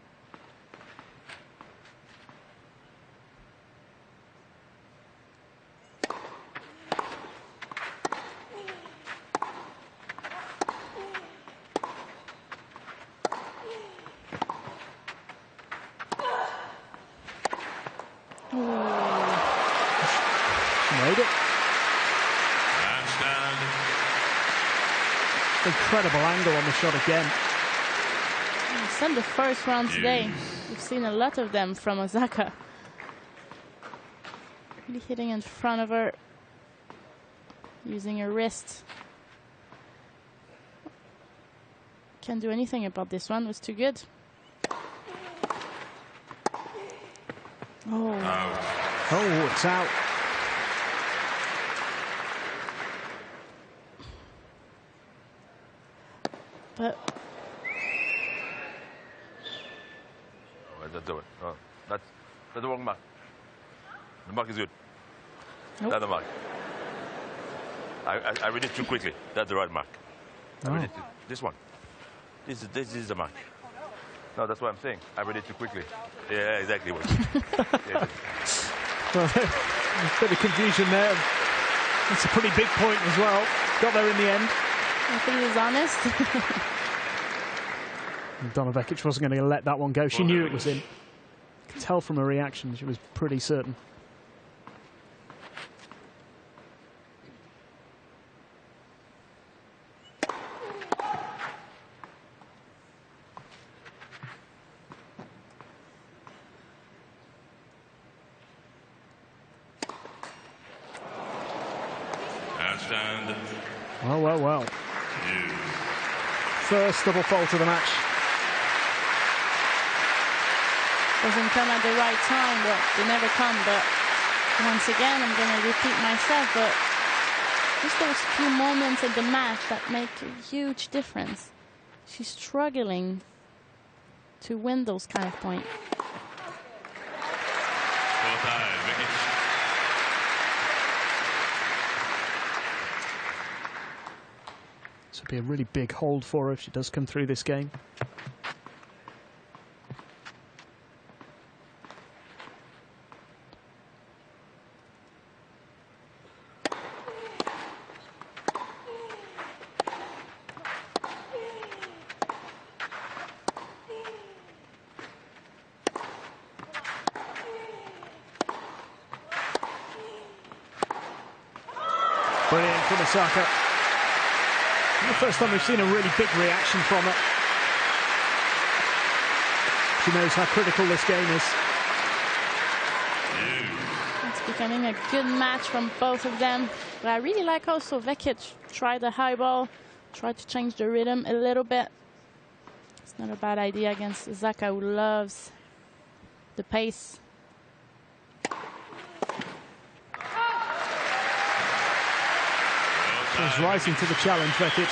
Made it. Incredible angle on the shot again. It's in the first round today. We've seen a lot of them from Osaka. Really hitting in front of her, using her wrist. Can't do anything about this one. It was too good. Oh. Oh, it's out. But That's the one. Oh, that's the wrong mark. The mark is good. Nope. That's the mark. I read it too quickly. That's the right mark. I read it this one. This is the mark. No, that's what I'm saying. I read it too quickly. Yeah, exactly. Yeah. Well, a bit of confusion there. That's a pretty big point as well. Got there in the end. I think he was honest. Donna Vekic wasn't going to let that one go. She knew it was in. You could tell from her reaction, she was pretty certain. Handstand. Well, well, well. First double fault of the match. Doesn't come at the right time, but they never come. But once again, I'm going to repeat myself, but just those few moments in the match that make a huge difference. She's struggling to win those kind of points. This would be a really big hold for her if she does come through this game. Brilliant from Osaka. The first time we've seen a really big reaction from her. She knows how critical this game is. It's becoming a good match from both of them. But I really like also Vekic tried the high ball, tried to change the rhythm a little bit. It's not a bad idea against Osaka, who loves the pace. She's rising to the challenge, Vekic.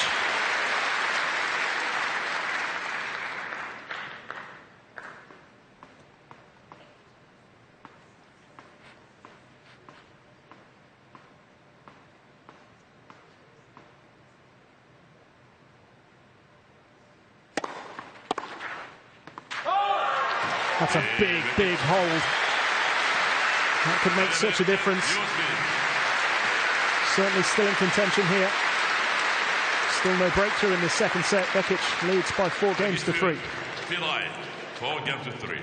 That's a big, big hold. That could make such a difference. Certainly still in contention here. Still no breakthrough in this second set. Vekic leads by 4 games to 3. 4 games to 3.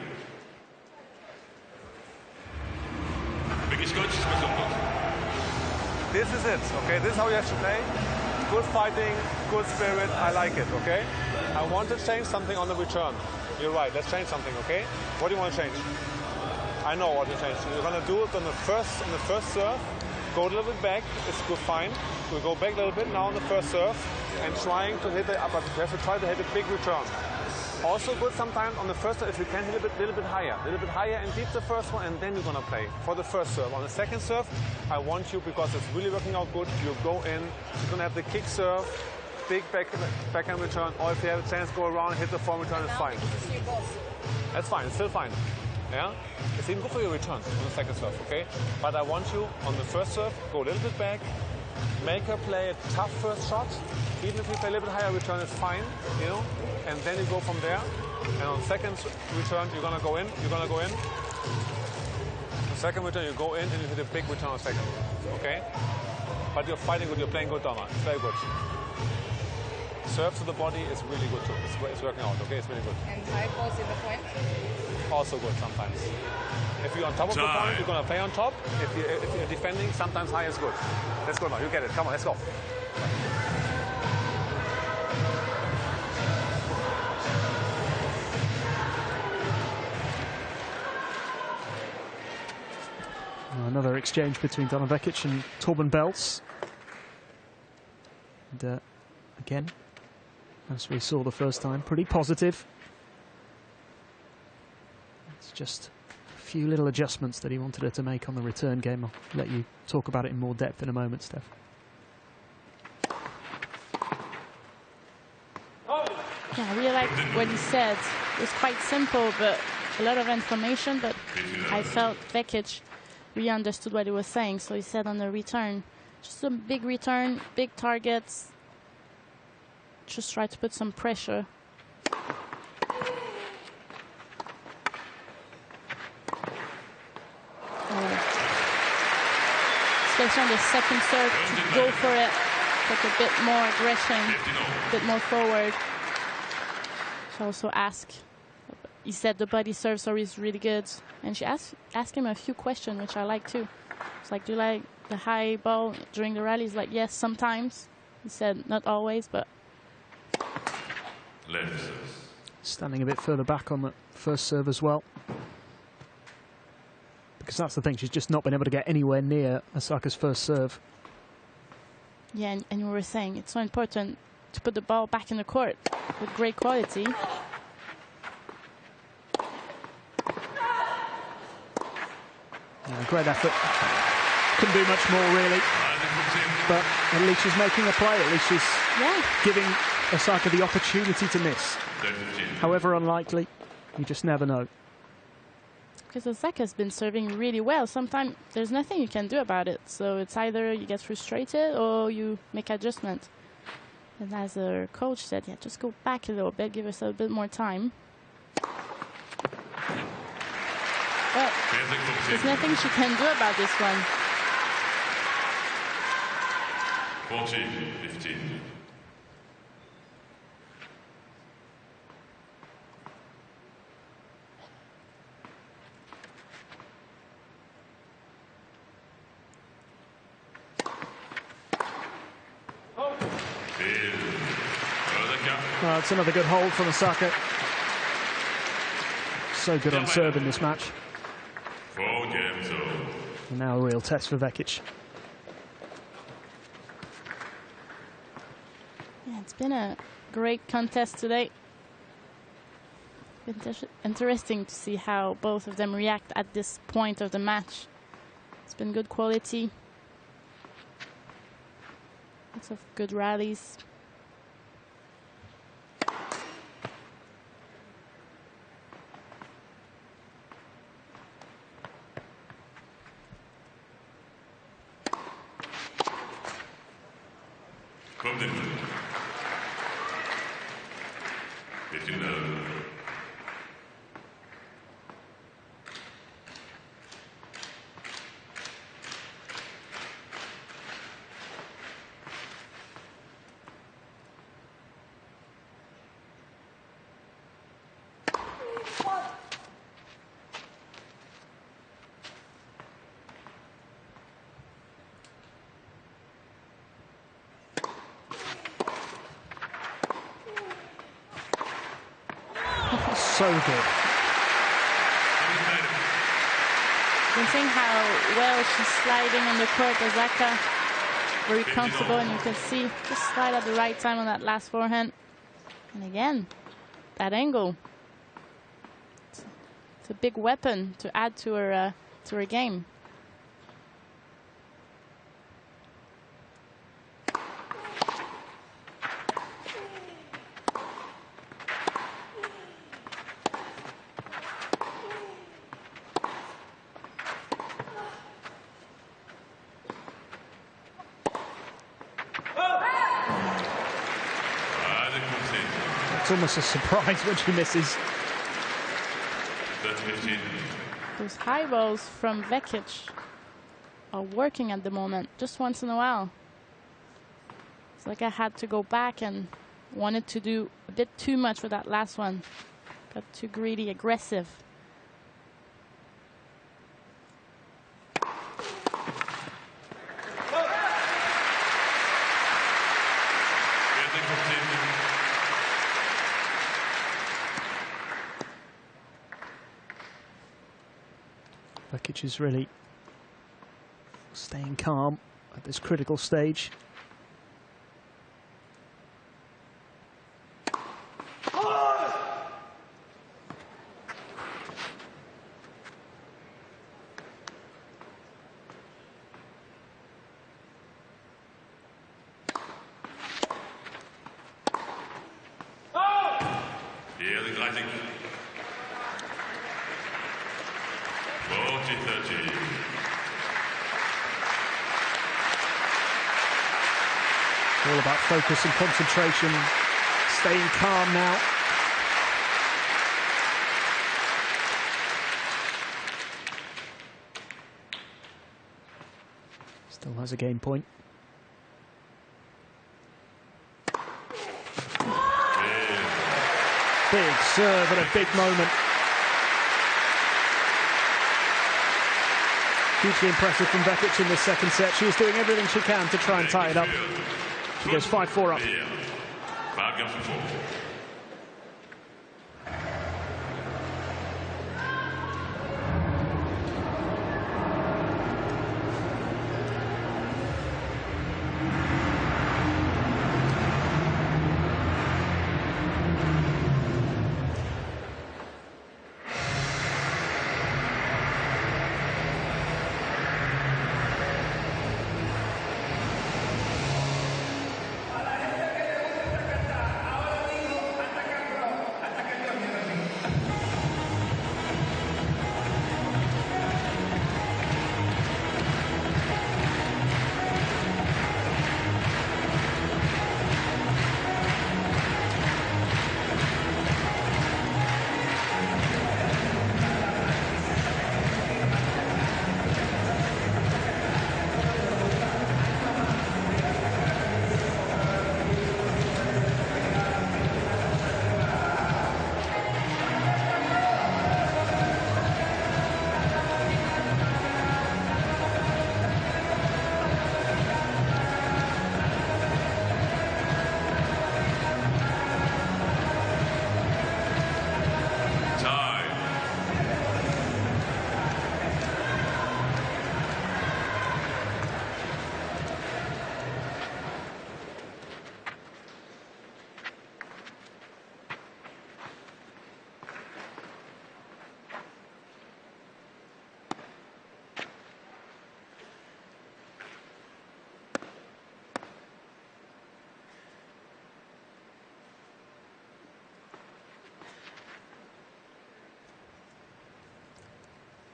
This is it, okay? This is how you have to play. Good fighting, good spirit, I like it, okay? I want to change something on the return. You're right, let's change something, okay? What do you want to change? I know what to change. You're gonna do it on the first serve. Go a little bit back, it's good, fine. We go back a little bit now on the first serve and trying to hit the upper. You have to try to hit a big return. Also good sometimes on the first serve if you can hit a little bit higher and deep the first one, and then you're gonna play for the first serve. On the second serve, I want you, because it's really working out good, you go in, you're gonna have the kick serve, big backhand return, or if you have a chance, go around, hit the form return, it's fine. That's fine, it's still fine. Yeah? It's even good for your returns on the second serve, okay? But I want you on the first serve, go a little bit back, make her play a tough first shot. Even if you play a little bit higher return, it's fine, you know? And then you go from there. And on second return, you're gonna go in, On second return, you go in and you hit a big return on second, okay? But you're fighting good, you're playing good, Donna. It's very good. Serve to the body is really good too. It's working out, okay? It's really good. And high balls in the point? Also good sometimes. If you're on top of the point, you're going to play on top. If you're defending, sometimes high is good. Let's go now. You get it. Come on, let's go. Another exchange between Donna Vekic and Torben Belz. And again, as we saw the first time, pretty positive. It's just a few little adjustments that he wanted her to make on the return game. I'll let you talk about it in more depth in a moment, Steph. Yeah, I really like what he said. It was quite simple, but a lot of information, but I felt Vekic really understood what he was saying. So he said on the return, just a big return, big targets, just try to put some pressure. Especially on the second serve, to go for it, take a bit more aggression, a bit more forward. She also asked, he said the body serve sorry is really good, and she asked him a few questions, which I like too. It's like, do you like the high ball during the rally? He's like, yes, sometimes. He said, not always, but. Standing a bit further back on the first serve as well. Because that's the thing, she's just not been able to get anywhere near Osaka's first serve. Yeah, and you were saying it's so important to put the ball back in the court with great quality. Yeah, great effort. Couldn't do much more, really. But at least she's making a play. At least she's giving Osaka the opportunity to miss. However unlikely, you just never know. Because Osaka's been serving really well. Sometimes there's nothing you can do about it. So it's either you get frustrated or you make adjustment. And as our coach said, yeah, just go back a little bit, give yourself a bit more time. But there's nothing she can do about this one. 40-15. It's another good hold from Osaka. So good on serve in this match. 4 games old. And now a real test for Vekic. Yeah, it's been a great contest today. It's interesting to see how both of them react at this point of the match. It's been good quality. Lots of good rallies. So good. Been seeing how well she's sliding on the court, Osaka. Very comfortable, and you can see just slide at the right time on that last forehand. And again, that angle. It's a big weapon to add to her game. It's almost a surprise when she misses. Those high balls from Vekic are working at the moment, just once in a while. It's like I had to go back and wanted to do a bit too much for that last one. Got too greedy, aggressive. Vekic is really Staying calm at this critical stage. Erik Reiting. 40-30. All about focus and concentration. Staying calm now. Still has a game point. Big serve at a big moment. Hugely impressive from Vekic in this second set. She is doing everything she can to try and tie it up. She goes 5-4 up. 5-4.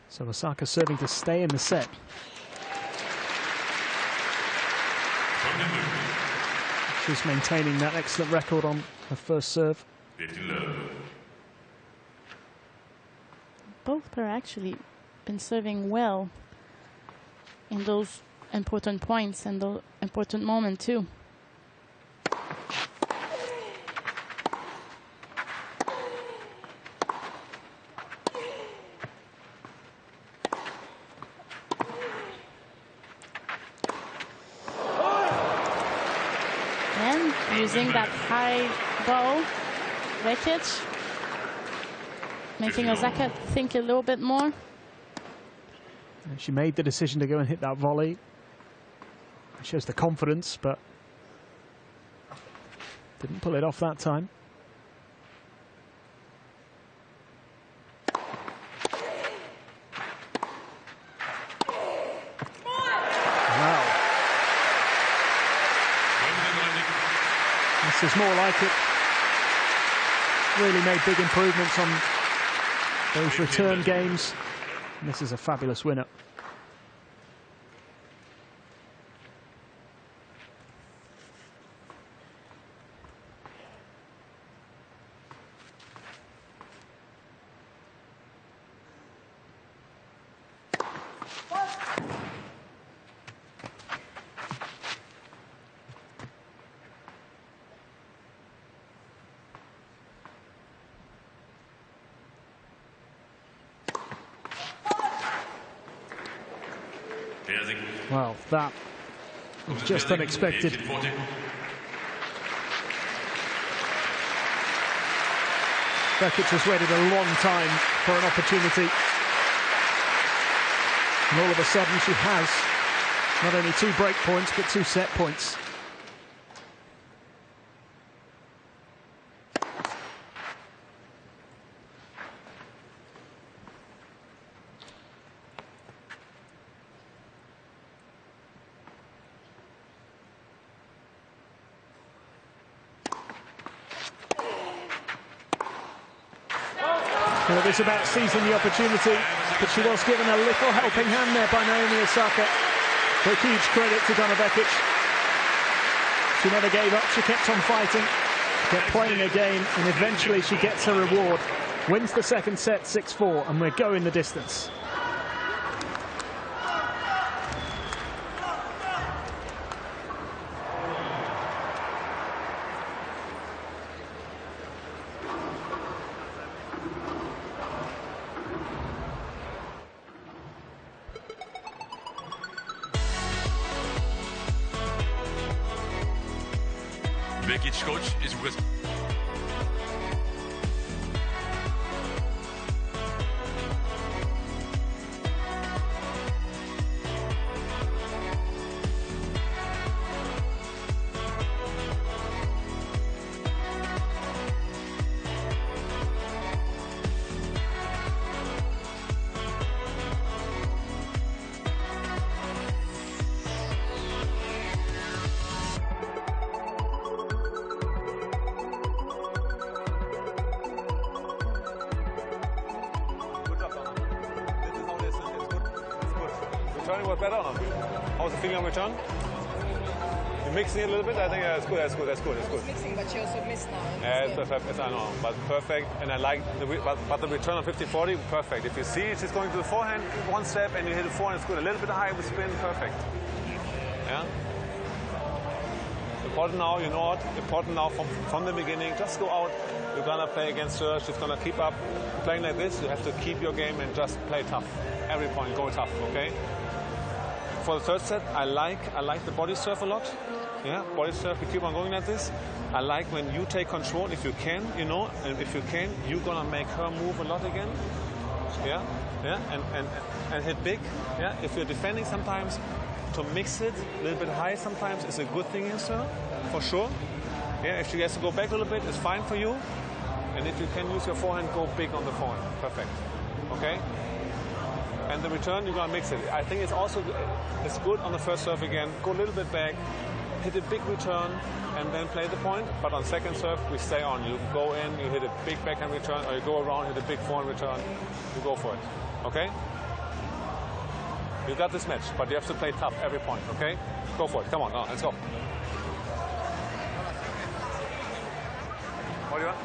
So Osaka serving to stay in the set. She's maintaining that excellent record on her first serve. Both pair actually been serving well in those important points and those important moments too. And using that high ball, Vekic, making Osaka think a little bit more. And she made the decision to go and hit that volley. It shows the confidence, but didn't pull it off that time. Wow. This is more like it. Really made big improvements on those return games. And this is a fabulous winner. Well, that was just unexpected. Vekic has waited a long time for an opportunity. And all of a sudden she has. Not only 2 break points, but 2 set points. Well, it was about seizing the opportunity, but she was given a little helping hand there by Naomi Osaka. But huge credit to Donna Vekic. She never gave up, she kept on fighting, kept playing her game, and eventually she gets her reward. Wins the second set 6-4, and we're going the distance. Vekic coach is with. Returning was better or not? How's the feeling on return? You're mixing it a little bit? I think that's good, that's good, that's good, that's good. Mixing, but she also missed now. Yeah, it's perfect, I know, but perfect. And I like, but the return on 50-40, perfect. If you see she's going to the forehand, one step, and you hit a forehand, it's good. A little bit high with spin, perfect. Yeah? Important now, you know what? Important now from the beginning, just go out. You're gonna play against her, she's gonna keep up. Playing like this, you have to keep your game and just play tough. Every point, go tough, okay? For the third set, I like the body serve a lot. Yeah, body serve, we keep on going like this. I like when you take control, if you can, you know, and if you can, you're gonna make her move a lot again. Yeah, yeah, and hit big. Yeah, if you're defending sometimes, to mix it a little bit high sometimes is a good thing in serve, for sure. Yeah, if she has to go back a little bit, it's fine for you. And if you can use your forehand, go big on the forehand. Perfect. Okay? And the return, you're going to mix it. I think it's also it's good on the first serve again. Go a little bit back, hit a big return, and then play the point. But on second serve, we stay on. You go in, you hit a big backhand return, or you go around, hit a big forehand return. You go for it. Okay? You got this match, but you have to play tough every point. Okay? Go for it. Come on, let's go. What do you want?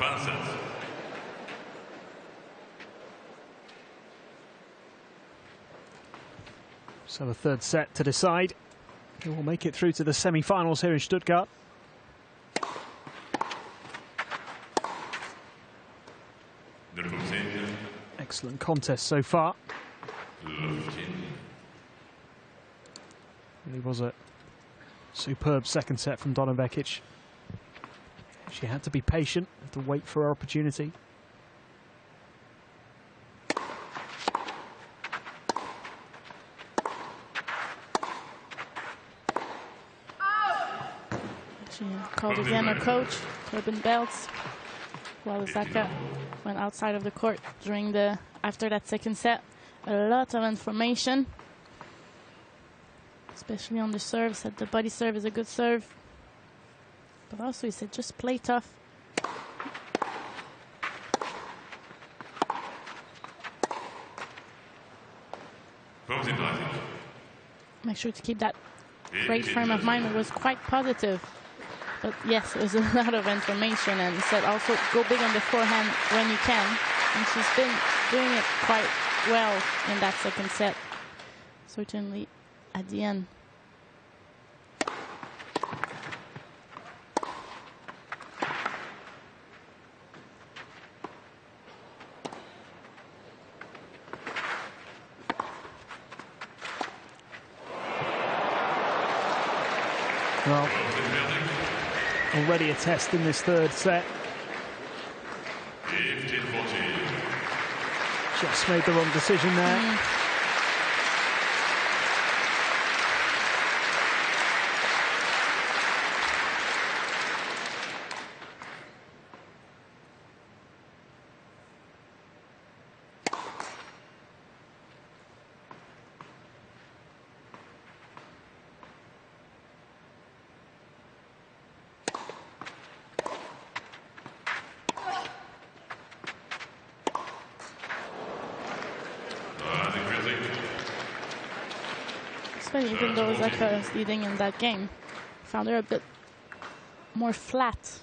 Final set. So a third set to decide who will make it through to the semi-finals here in Stuttgart. Excellent contest so far. Really was a superb second set from Donna Vekic. She had to be patient, had to wait for her opportunity. She called again her coach, Turbin Belts, while Osaka went outside of the court after that second set. A lot of information, especially on the serve. Said the body serve is a good serve, but also he said just play tough. Make sure to keep that great frame of mind. It was quite positive, but yes, it was a lot of information, and he said also go big on the forehand when you can, and she's been doing it quite well in that second set, certainly at the end. Well, already a test in this third set. Just made the wrong decision there. Even though Osaka is leading in that game, found her a bit more flat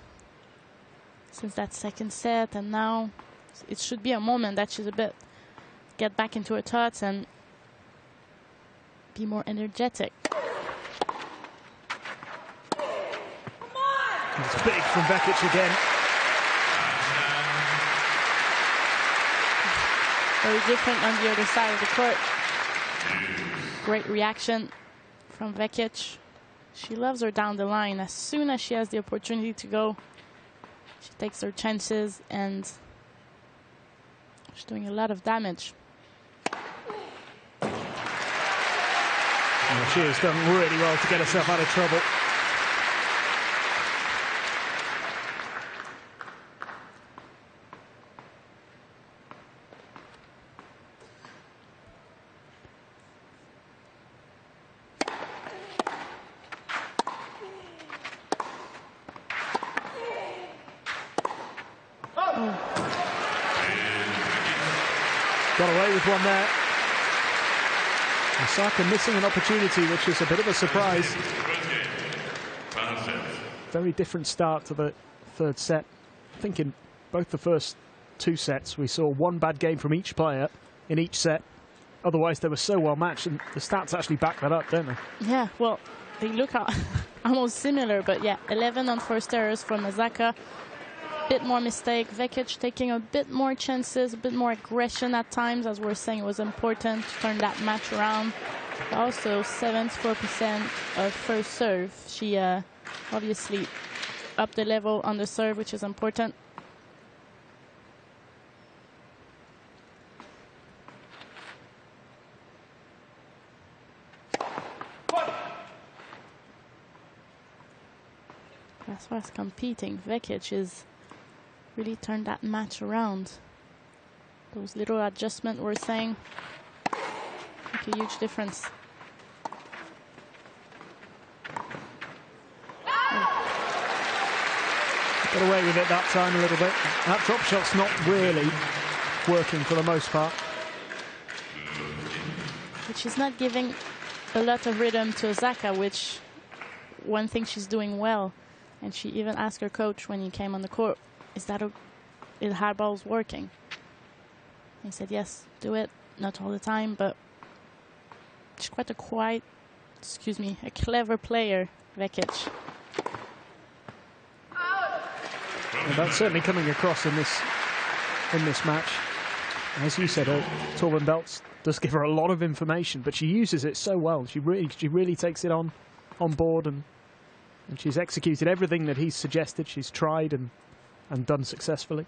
since that second set, and now it should be a moment that she's get back into her thoughts and be more energetic. It's big from Vekic again. Very different on the other side of the court. Great reaction from Vekic. She loves her down the line. As soon as she has the opportunity to go, she takes her chances, and she's doing a lot of damage. Well, she has done really well to get herself out of trouble. Got away with one there. Osaka missing an opportunity, which is a bit of a surprise. Very different start to the third set. I think in both the first two sets we saw one bad game from each player in each set. Otherwise they were so well matched, and the stats actually back that up, don't they? Yeah, well, they look almost similar, but yeah, 11 on first errors from Osaka. Bit more mistake. Vekic taking a bit more chances, a bit more aggression at times. As we're saying, it was important to turn that match around. But also 74% of first serve. She obviously upped the level on the serve, which is important. As far as competing, Vekic is really turned that match around. Those little adjustments we're saying make a huge difference. Got away with it that time a little bit. That drop shot's not really working for the most part. But she's not giving a lot of rhythm to Osaka, which one thing she's doing well. And she even asked her coach when he came on the court, is hard balls working? He said, yes, do it. Not all the time, but she's quite a clever player, Vekic. And that's certainly coming across in this match. As you said, Torben Beltz does give her a lot of information, but she uses it so well. She really takes it on board, and she's executed everything that he's suggested. She's tried and done successfully.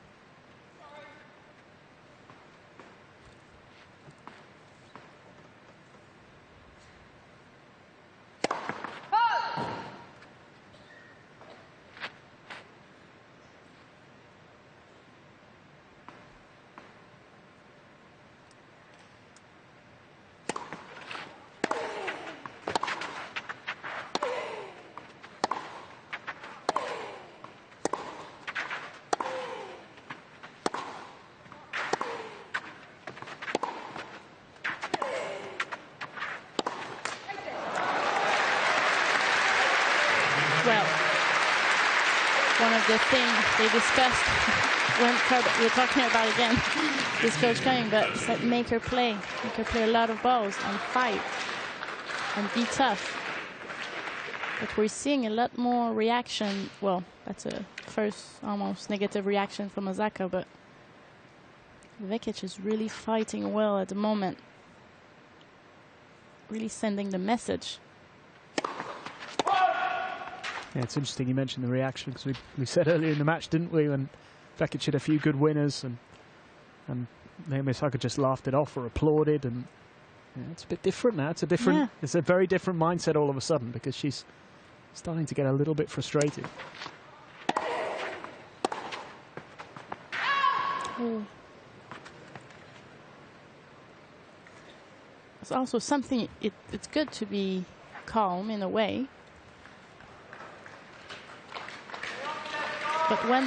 Well, one of the things they discussed when we're talking about again this coach coming, but said make her play a lot of balls and fight and be tough. But we're seeing a lot more reaction. Well, that's a first almost negative reaction from Osaka, but Vekic is really fighting well at the moment, really sending the message. Yeah, it's interesting you mentioned the reaction, because we said earlier in the match, didn't we, when Vekic had a few good winners and Naomi Osaka just laughed it off or applauded, and yeah, it's a bit different now. It's a very different mindset all of a sudden, because she's starting to get a little bit frustrated. Ooh. It's also something, it's good to be calm in a way. But when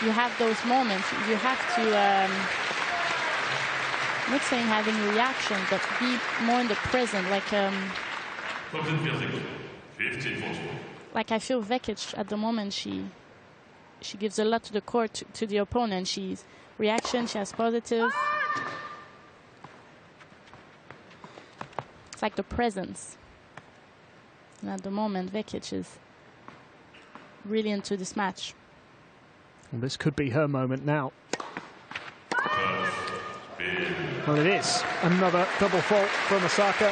you have those moments, you have to, I'm not saying having a reaction, but be more in the present. Like I feel Vekic at the moment, she gives a lot to the court, to the opponent. She's reaction, she has positive. It's like the presence. And at the moment, Vekic is really into this match. Well, this could be her moment now. Well, it is another double fault from Osaka.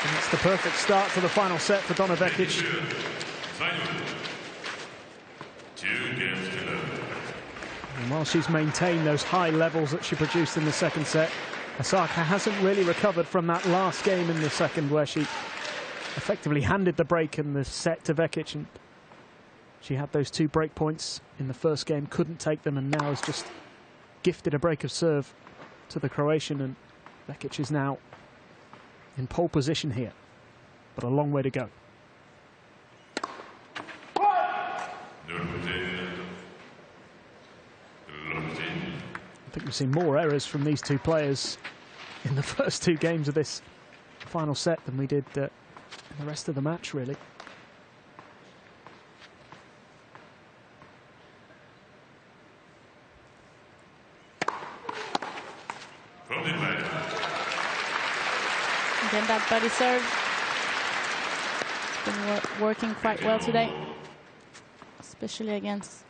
And it's the perfect start to the final set for Donna Vekic. And while she's maintained those high levels that she produced in the second set, Osaka hasn't really recovered from that last game in the second, where she effectively handed the break in the set to Vekic, and she had those 2 break points in the first game, couldn't take them, and now has just gifted a break of serve to the Croatian, and Vekic is now in pole position here, but a long way to go. I think we've seen more errors from these two players in the first 2 games of this final set than we did in the rest of the match, really. Again, that body serve. It's been working quite well today, especially against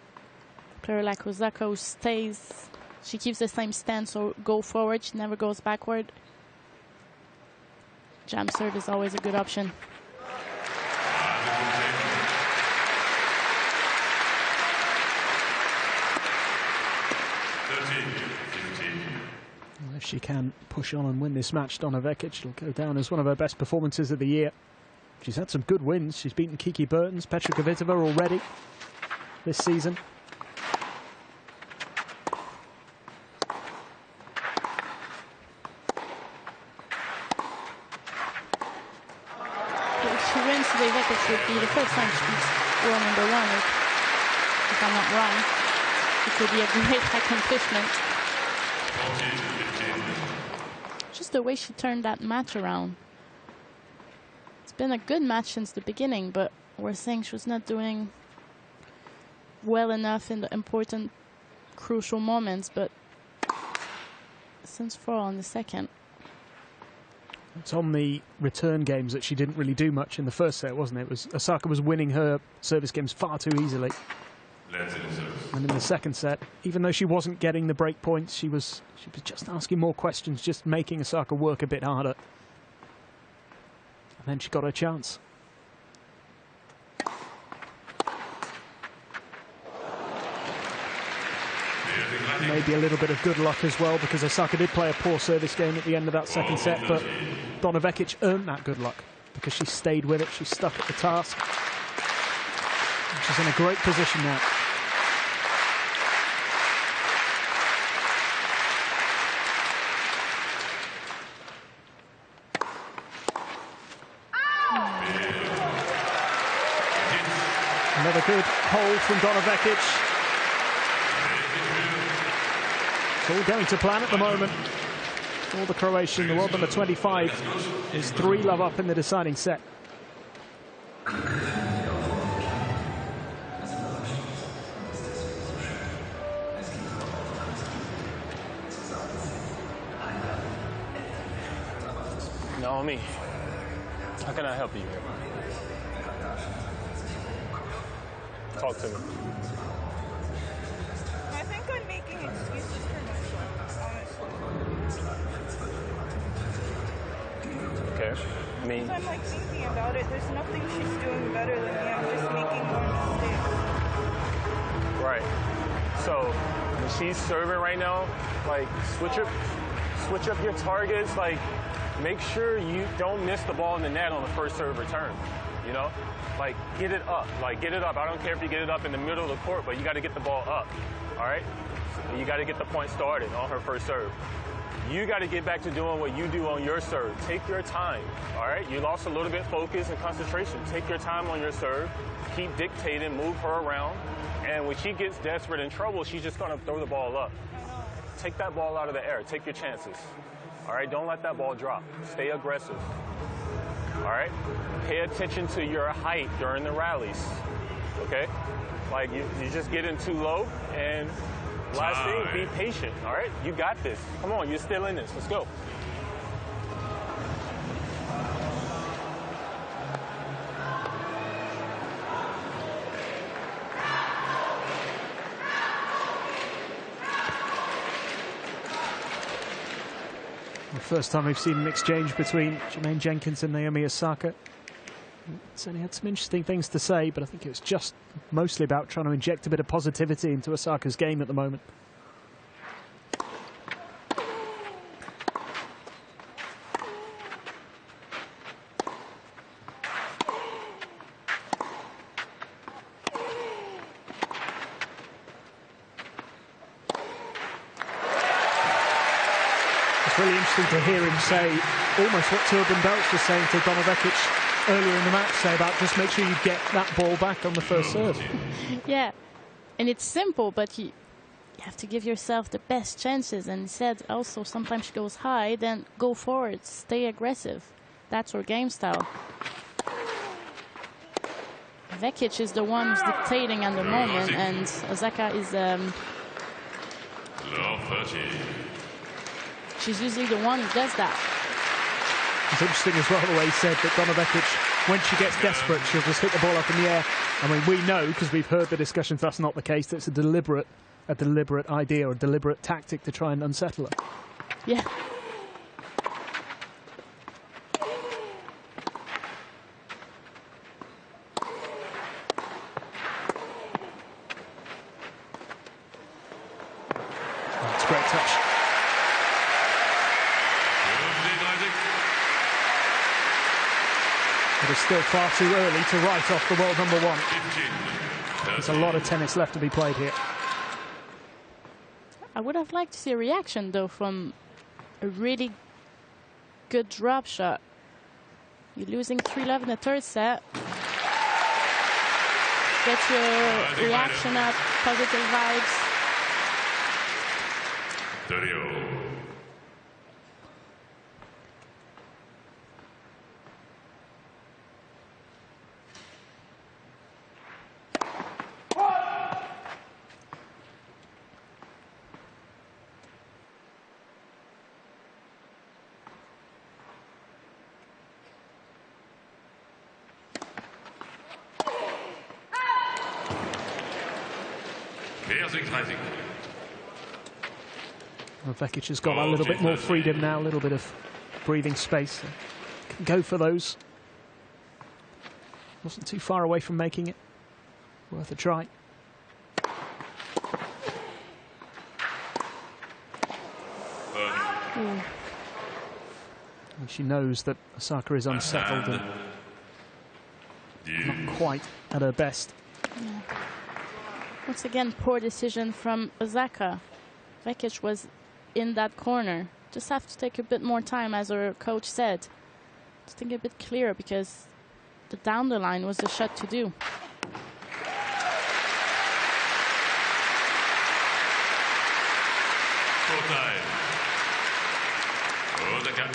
a player like Osaka, who stays. She keeps the same stance, so go forward. She never goes backward. Jam serve is always a good option. Well, if she can push on and win this match, Donna Vekic will go down as one of her best performances of the year. She's had some good wins. She's beaten Kiki Bertens, Petra Kvitova already this season. If she wins today, Vekic would be the first time she's world #1, if I'm not wrong. It would be a great accomplishment. Just the way she turned that match around. It's been a good match since the beginning, but we're saying she was not doing well enough in the important, crucial moments. But since 4 on the second. It's on the return games that she didn't really do much in the first set, wasn't it? Osaka was winning her service games far too easily. And in the second set, even though she wasn't getting the break points, she was just asking more questions, just making Osaka work a bit harder. And then she got her chance. Maybe a little bit of good luck as well, because Osaka did play a poor service game at the end of that second set, but Donna Vekic earned that good luck because she stayed with it, she stuck at the task. And she's in a great position now. Another good hold from Donna Vekic. It's all going to plan at the moment. For the Croatian, the world number 25, is 3-love up in the deciding set. Naomi, how can I help you? Talk to me. I think I'm making excuses for myself, honestly. Okay. I mean, If I'm like thinking about it, there's nothing she's doing better than me. I'm just making more mistakes. right. So when she's serving right now, like switch up your targets. Like make sure you don't miss the ball in the net on the first serve return. You know, like get it up. Like get it up. I don't care if you get it up in the middle of the court, but you got to get the ball up. All right. You got to get the point started on her first serve. You got to get back to doing what you do on your serve. Take your time, all right? You lost a little bit focus and concentration. Take your time on your serve. Keep dictating, move her around. And when she gets desperate in trouble, she's just going to throw the ball up. Take that ball out of the air. Take your chances, all right? Don't let that ball drop. Stay aggressive, all right? Pay attention to your height during the rallies, okay? Like you're just getting too low, and last thing, be patient, all right? You got this. Come on, you're still in this. Let's go. The first time we've seen an exchange between Jermaine Jenkins and Naomi Osaka. Certainly had some interesting things to say, but I think it was just mostly about trying to inject a bit of positivity into Osaka's game at the moment. It's really interesting to hear him say almost what Turbin Belch was saying to Donna Vekic earlier in the match, say about just make sure you get that ball back on the first serve. Yeah, and it's simple, but you have to give yourself the best chances. And he said also sometimes she goes high, then go forward, stay aggressive. That's her game style. Vekic is the one who's dictating at the moment, and Osaka is she's usually the one who does that. It's interesting as well the way he said that Donna Vekic, when she gets desperate, she'll just hit the ball up in the air. I mean, we know, because we've heard the discussions, that's not the case. That's a deliberate idea or a deliberate tactic to try and unsettle her. Yeah. It's a great touch. It is still far too early to write off the world number one. There's a lot of tennis left to be played here. I would have liked to see a reaction, though, from a really good drop shot. You're losing 3-love in the third set. Get your reaction up, positive vibes. 30. Well, Vekic has got a little bit more freedom now, a little bit of breathing space. Can go for those. Wasn't too far away from making it. Worth a try. And she knows that Osaka is unsettled and not quite at her best. Yeah. Once again, poor decision from Osaka. Vekic was in that corner. Just have to take a bit more time, as our coach said. Just think a bit clearer, because the down the line was the shot to do. Full time. Osaka.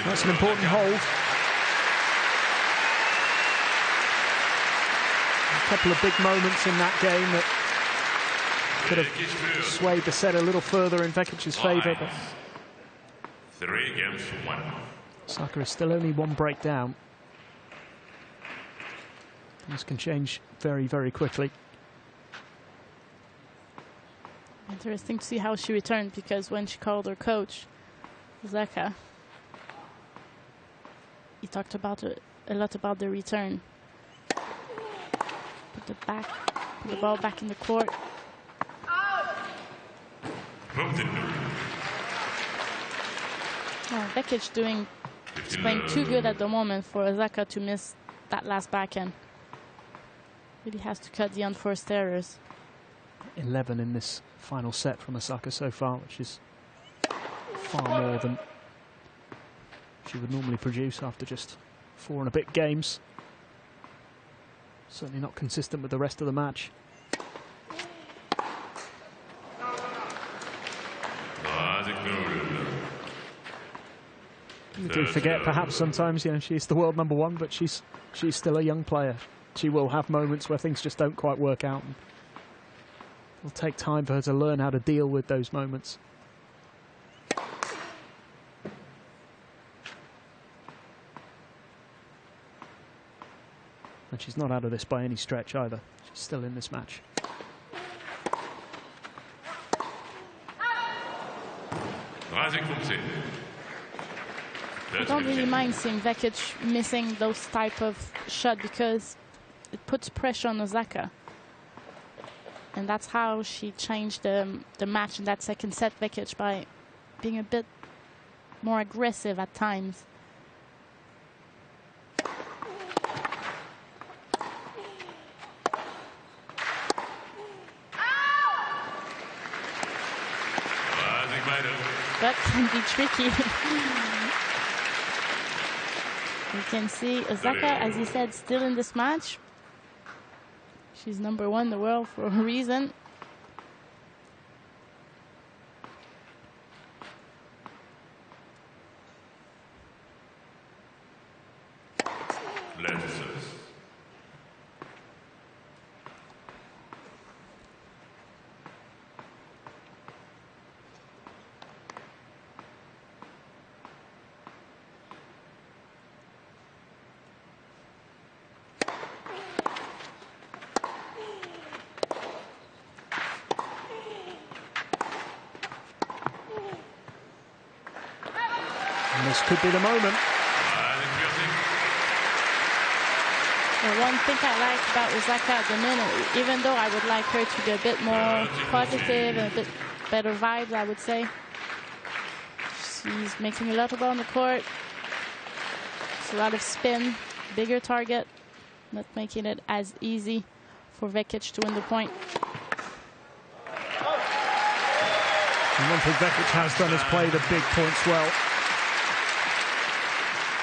That's an important hold. A couple of big moments in that game that could have swayed the set a little further in Vekic's favour. But 3 against 1. Osaka is still only 1 break down. This can change very, very quickly. Interesting to see how she returned, because when she called her coach, Osaka, he talked about a lot about the return. Put the ball back in the court. Oh, Vekic playing too good at the moment for Osaka to miss that last backhand. Really has to cut the unforced errors. 11 in this final set from Osaka so far, which is far more than she would normally produce after just 4 and a bit games. Certainly not consistent with the rest of the match. You do forget perhaps sometimes, you know, she's the world #1, but she's still a young player. She will have moments where things just don't quite work out. And it'll take time for her to learn how to deal with those moments. And she's not out of this by any stretch either. She's still in this match. I don't really mind seeing Vekic missing those type of shots, because it puts pressure on Osaka. And that's how she changed the match in that second set, Vekic, by being a bit more aggressive at times. That can be tricky. You can see Osaka, as he said, still in this match. She's #1 in the world for a reason. And this could be the moment. The one thing I like about Osaka at the minute, even though I would like her to be a bit more positive and a bit better vibes, I would say, she's making a lot of ball on the court. It's a lot of spin, bigger target, not making it as easy for Vekic to win the point. And one thing Vekic has done is play the big points well.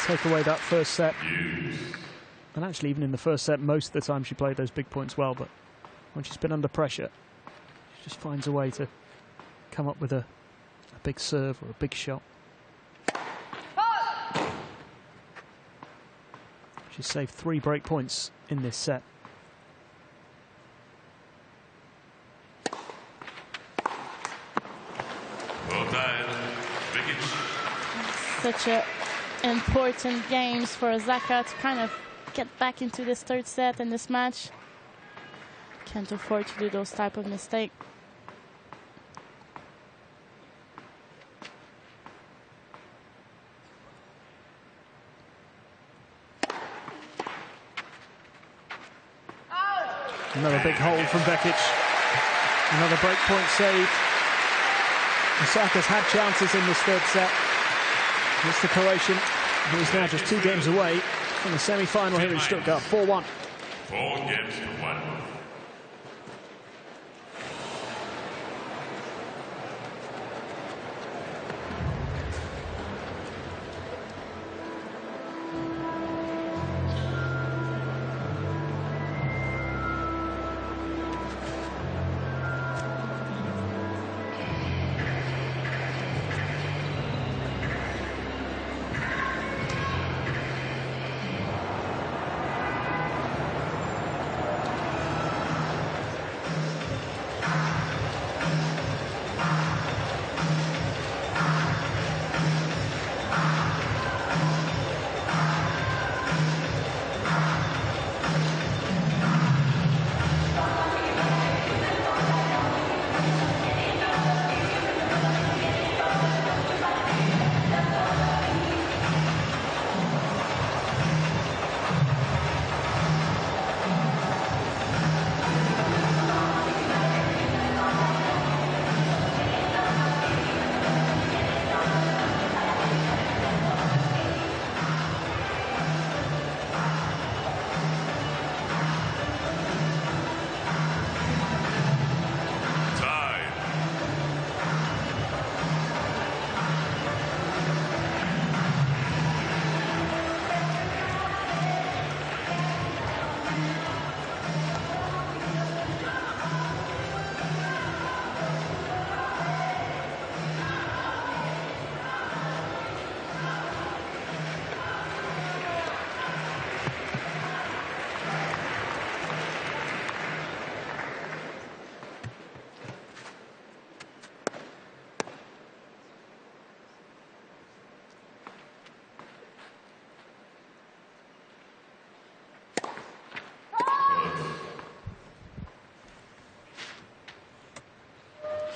Take away that first set. And actually, even in the first set, most of the time she played those big points well, but when she's been under pressure, she just finds a way to come up with a big serve or a big shot. She's saved 3 break points in this set. Such a important games for Osaka to kind of get back into this third set in this match. Can't afford to do those type of mistakes. Another big hold from Vekic. Another break point save. Osaka's had chances in this third set. It's the Croatian, who is now just 2 games away from the semi-final here in Stuttgart, 4-1. 4 games to 1.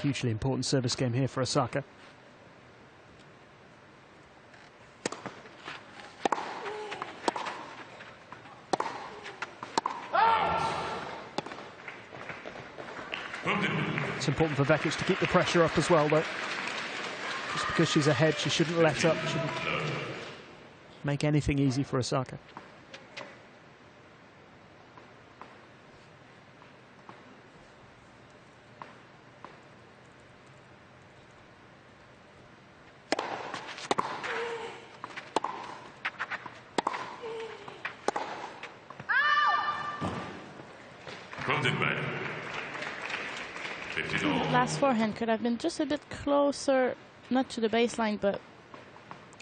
Hugely important service game here for Osaka. It's important for Vekic to keep the pressure up as well, though. Just because she's ahead, she shouldn't let up. Shouldn't make anything easy for Osaka. Last forehand could have been just a bit closer, not to the baseline, but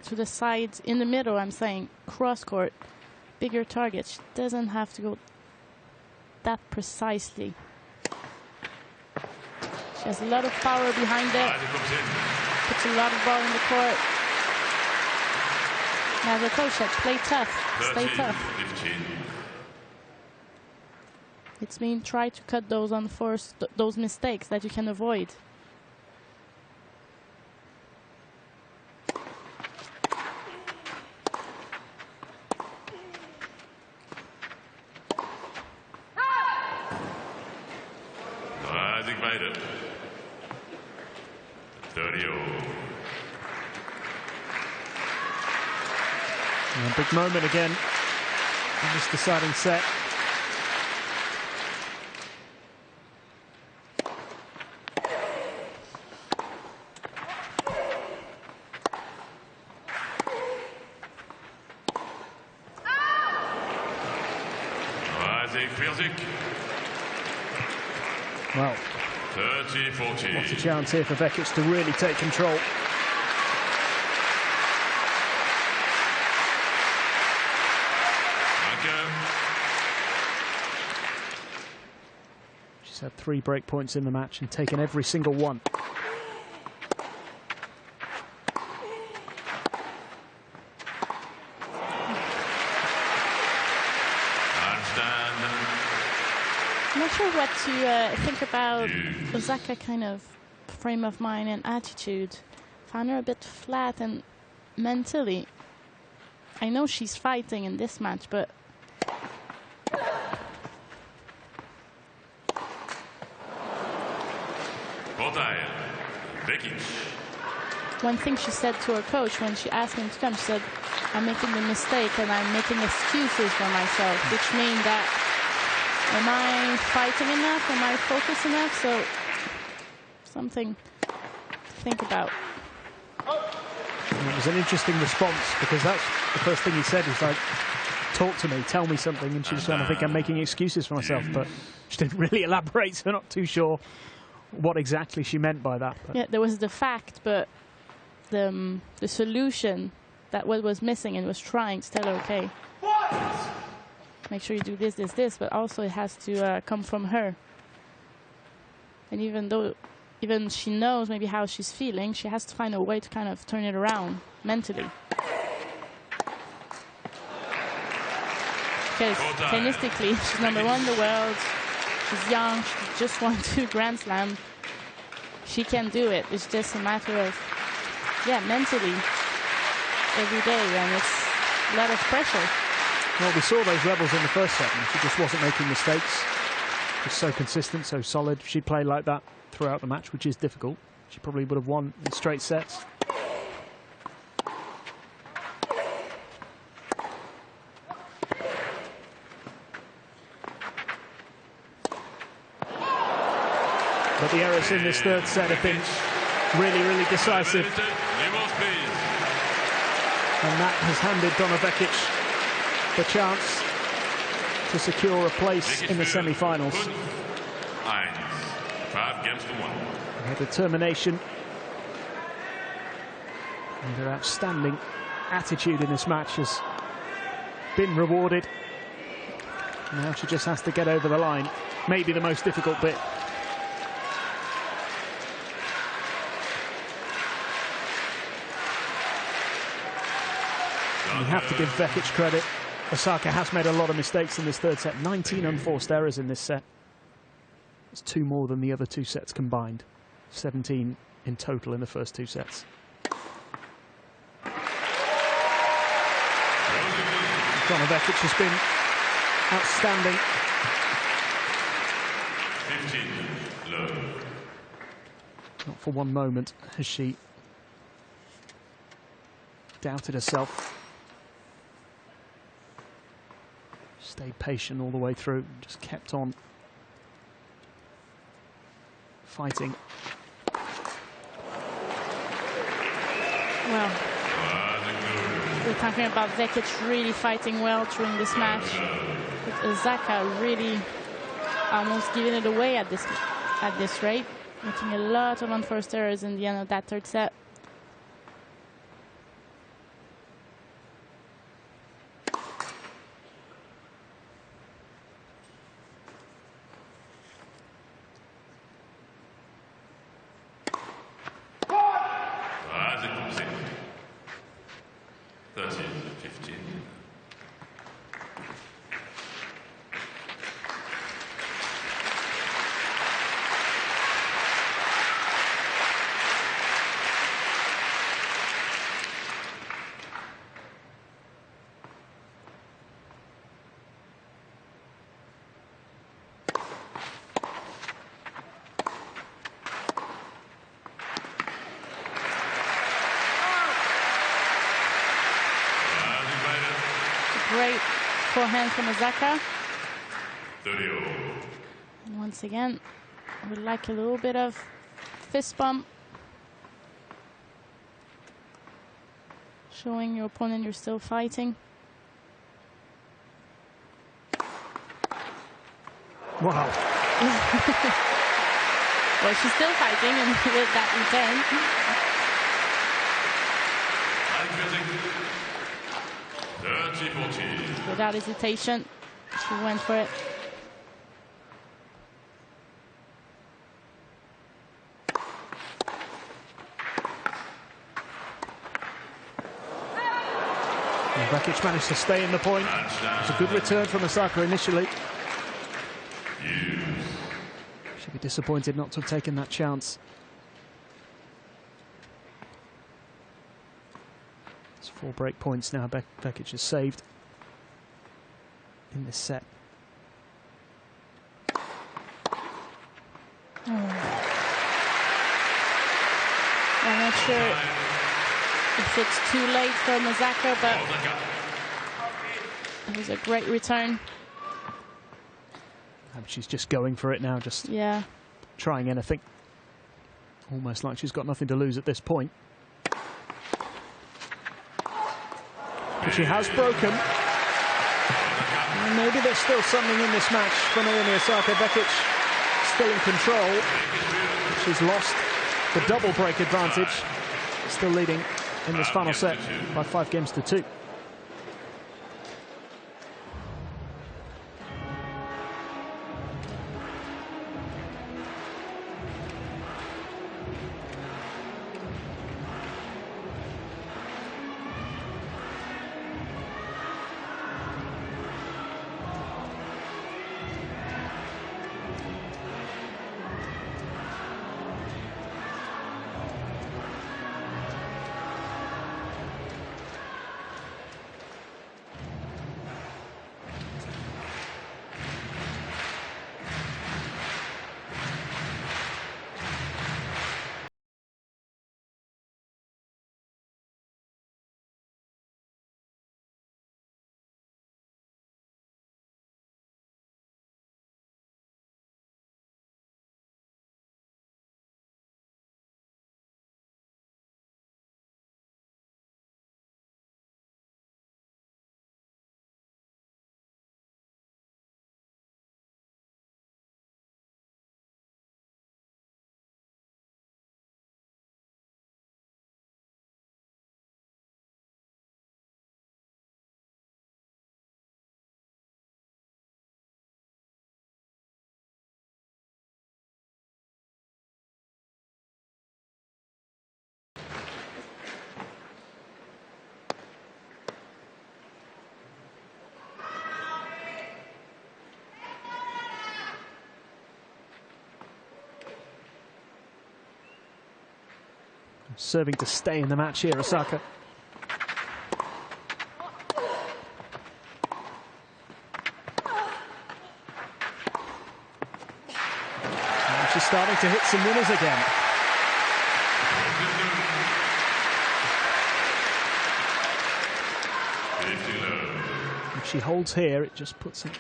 to the sides, in the middle. I'm saying cross court, bigger target. She doesn't have to go that precisely. She has a lot of power behind it. Puts a lot of ball in the court. Now the coach said, play tough, stay tough. It's mean try to cut those unforced, those mistakes that you can avoid. And a big moment again in this deciding set. Well, 30-40. What's a chance here for Vekic to really take control? She's had 3 break points in the match and taken every single one. I'm not sure what to think about Osaka kind of frame of mind and attitude. Found her a bit flat, and mentally, I know she's fighting in this match, but one thing she said to her coach when she asked him to come, she said, "I'm making a mistake and I'm making excuses for myself," which means that, am I fighting enough? Am I focused enough? So, something to think about. And it was an interesting response, because that's the first thing he said. He's like, "Talk to me, tell me something." And she's trying to think I'm making excuses for myself, but she didn't really elaborate, so not too sure what exactly she meant by that. But. Yeah, there was the fact, but the solution, that what was missing, and was trying to tell her, okay, make sure you do this, this, this, but also it has to come from her. And even she knows maybe how she's feeling, she has to find a way to kind of turn it around mentally. Because tennistically, she's #1 in the world. She's young. She just won 2 Grand Slams. She can do it. It's just a matter of, yeah, mentally every day, and it's a lot of pressure. Well, we saw those levels in the first set, and she just wasn't making mistakes. Just so consistent, so solid. She played like that throughout the match, which is difficult. She probably would have won in straight sets. But the errors in this third set have been really, really decisive. And that has handed Donna Vekic the chance to secure a place in the semi-finals. 5-1. Her determination and her outstanding attitude in this match has been rewarded. Now she just has to get over the line. Maybe the most difficult bit. You have to give Vekic credit. Osaka has made a lot of mistakes in this third set. 19 unforced errors in this set. It's 2 more than the other 2 sets combined. 17 in total in the first 2 sets. Donna Vekic has been outstanding. 15 low. Not for one moment has she doubted herself. Stayed patient all the way through, just kept on fighting. Well, we're talking about Vekic really fighting well during this match. With Osaka really almost giving it away at this rate, making a lot of unforced errors in the end of that third set. Great forehand from Osaka. 30. And once again, I would like a little bit of fist bump. Showing your opponent you're still fighting. Wow. Well, she's still fighting and with that return. Without hesitation, she went for it. And Vekic managed to stay in the point. It's a good return from Osaka initially. She'd be disappointed not to have taken that chance. It's 4 break points now. Vekic has saved in this set. I'm not sure if it's too late for Osaka, but it was a great return. She's just going for it now, just trying anything. Almost like she's got nothing to lose at this point. But she has broken. And maybe there's still something in this match for Naomi Osaka. Vekic still in control. She's lost the double break advantage. Still leading in this final set by 5 games to 2. Serving to stay in the match here, Osaka. And she's starting to hit some winners again. If she holds here, it just puts a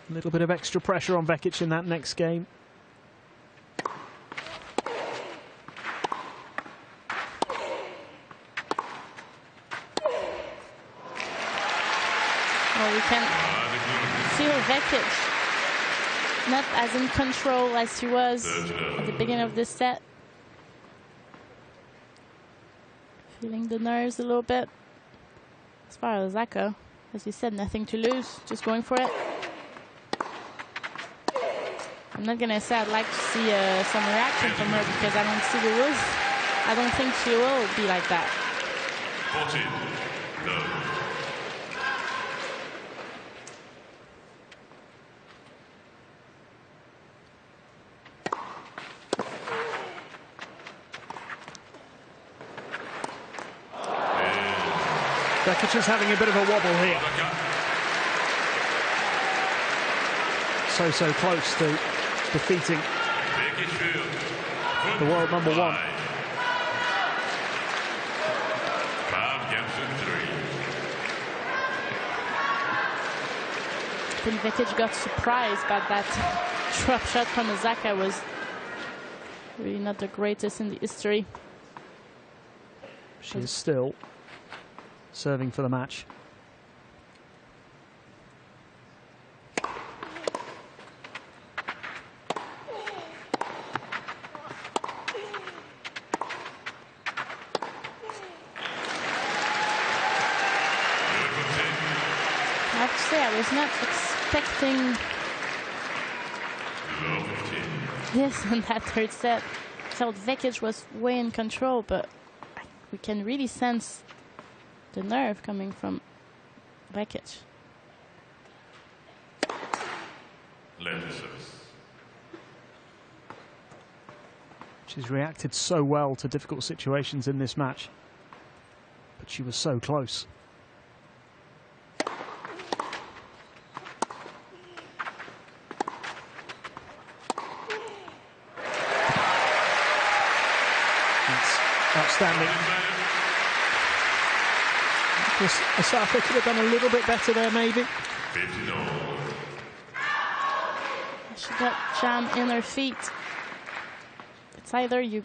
little bit of extra pressure on Vekic in that next game. We can feel Vekic not as in control as she was at the beginning of this set. Feeling the nerves a little bit. As far as Osaka, as you said, nothing to lose, just going for it. I'm not gonna say I'd like to see some reaction from her because I don't see the rules. I don't think she will be like that. 14, no. Vekic is having a bit of a wobble here. So close to defeating the world number 1. 5 games to 3. I think Vekic got surprised, but that drop shot from Osaka was really not the greatest in the history. She is still serving for the match. not expecting this in that third set. Felt Vekic was way in control, but we can really sense the nerve coming from Vekic. She's reacted so well to difficult situations in this match, but she was so close. That's outstanding. Osaka could have done a little bit better there, maybe. She got jam in her feet. It's either you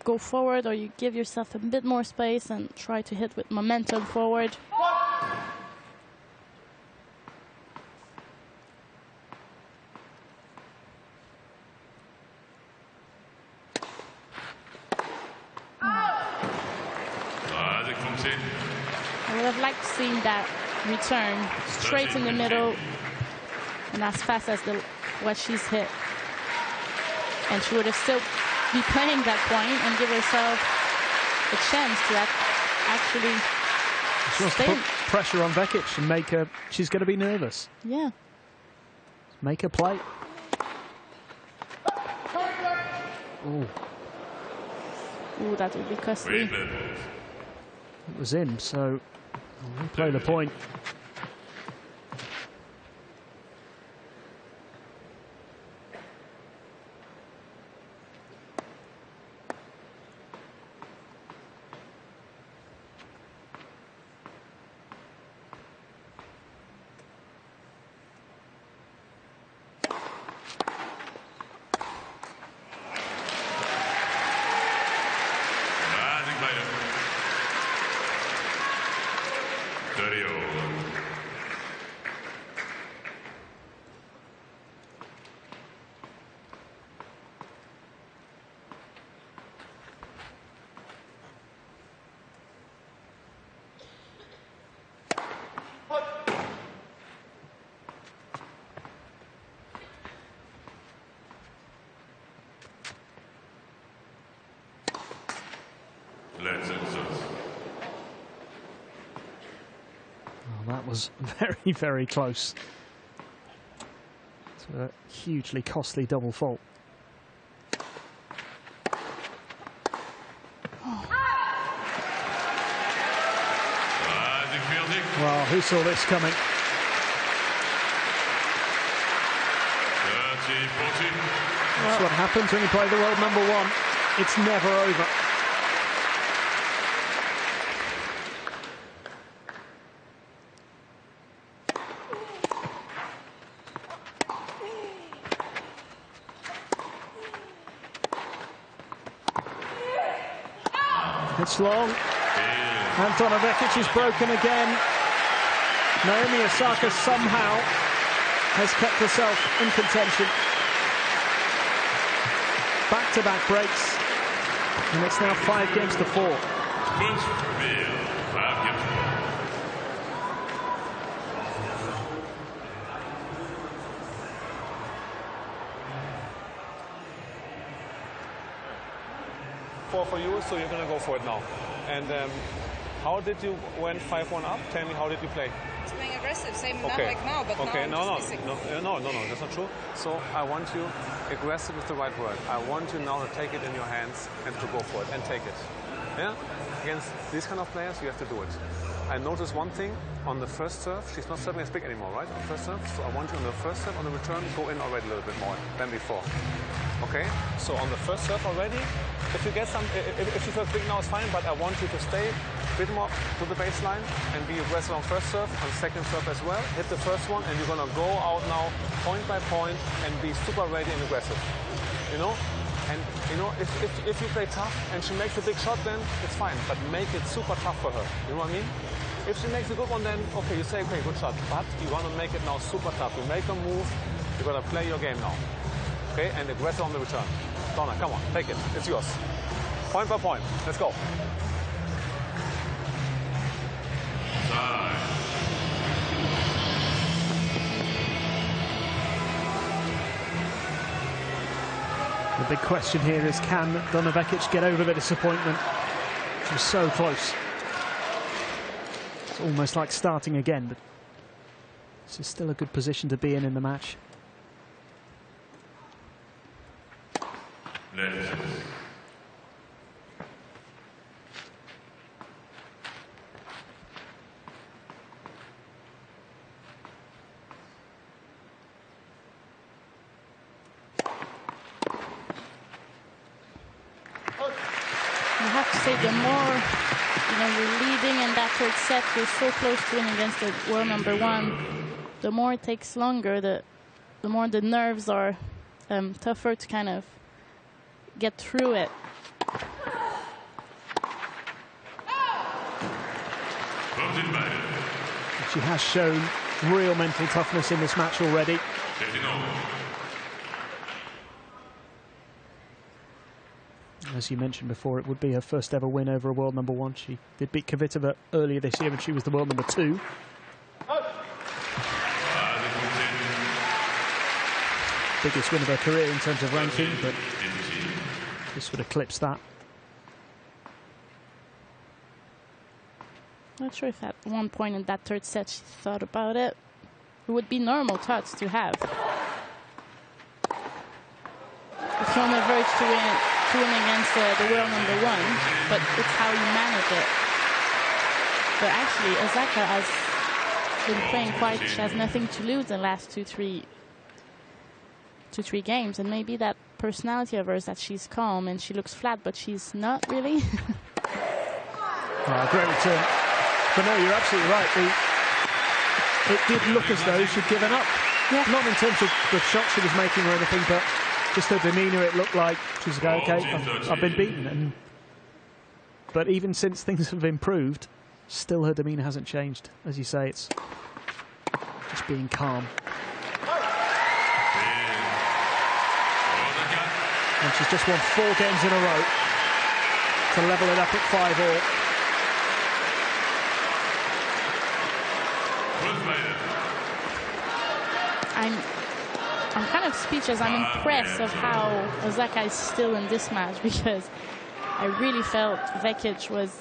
go forward or you give yourself a bit more space and try to hit with momentum forward. I would have liked seeing that return straight in the middle and as fast as what she's hit. And she would have still be playing that point and give herself a chance to actually she wants to put pressure on Vekic and make her, she's going to be nervous. Yeah. Make her play. Ooh. Ooh, that would be costly. It was in, so we'll play the point. Well, that was very, very close to a hugely costly double fault. Well, who saw this coming? That's what happens when you play the world #1. It's never over. It's long. And Donna Vekic is broken again. Naomi Osaka somehow has kept herself in contention. Back-to-back breaks. And it's now 5 games to 4. For you, so you're going to go for it now. And how did you went 5-1 up? Tell me, how did you play? It's being aggressive, same okay. like now, but okay. now No, that's not true. So I want you, aggressive is the right word. I want you now to take it in your hands and to go for it and take it. Yeah? Against these kind of players, you have to do it. I noticed one thing on the first serve. She's not serving as big anymore, right? On first serve. So I want you on the first serve, on the return, go in already a little bit more than before. Okay? So on the first serve already, if you get some, if you serve big now, it's fine, but I want you to stay a bit more to the baseline and be aggressive on first serve, on second serve as well. Hit the first one, and you're going to go out now point by point and be super ready and aggressive. You know? And, you know, if you play tough and she makes a big shot, then it's fine, but make it super tough for her. You know what I mean? If she makes a good one, then, okay, you say, okay, good shot. But you want to make it now super tough. You make a move, you're going to play your game now. Okay, and aggressive on the return. Donna, come on, take it. It's yours. Point by point. Let's go. The big question here is, can Donna Vekic get over the disappointment? She was so close. It's almost like starting again, but this is still a good position to be in the match. You have to say, the more you're leading in that third set, you're so close to winning against the world #1. The more it takes longer, the more the nerves are tougher to kind of get through it. She has shown real mental toughness in this match already. As you mentioned before, it would be her first ever win over a world #1. She did beat Kvitova earlier this year when she was the world #2. Biggest win of her career in terms of ranking, but this would eclipse that. Not sure if at one point in that third set she thought about it. It would be normal thoughts to have. If you're on the verge to win against the world #1, but it's how you manage it. But actually, Osaka has been playing quite. She has nothing to lose in the last two, three games, and maybe that personality of hers, that she's calm and she looks flat, but she's not really. Great return. But no, you're absolutely right. It did look as though she'd given up. Yeah. Not in terms of the shot she was making or anything, but just her demeanour, it looked like she was going, okay, I've been beaten. But even since things have improved, still her demeanour hasn't changed. As you say, it's just being calm. And she's just won 4 games in a row to level it up at 5-all. I'm kind of speechless. I'm impressed of how Osaka is still in this match, because I really felt Vekic was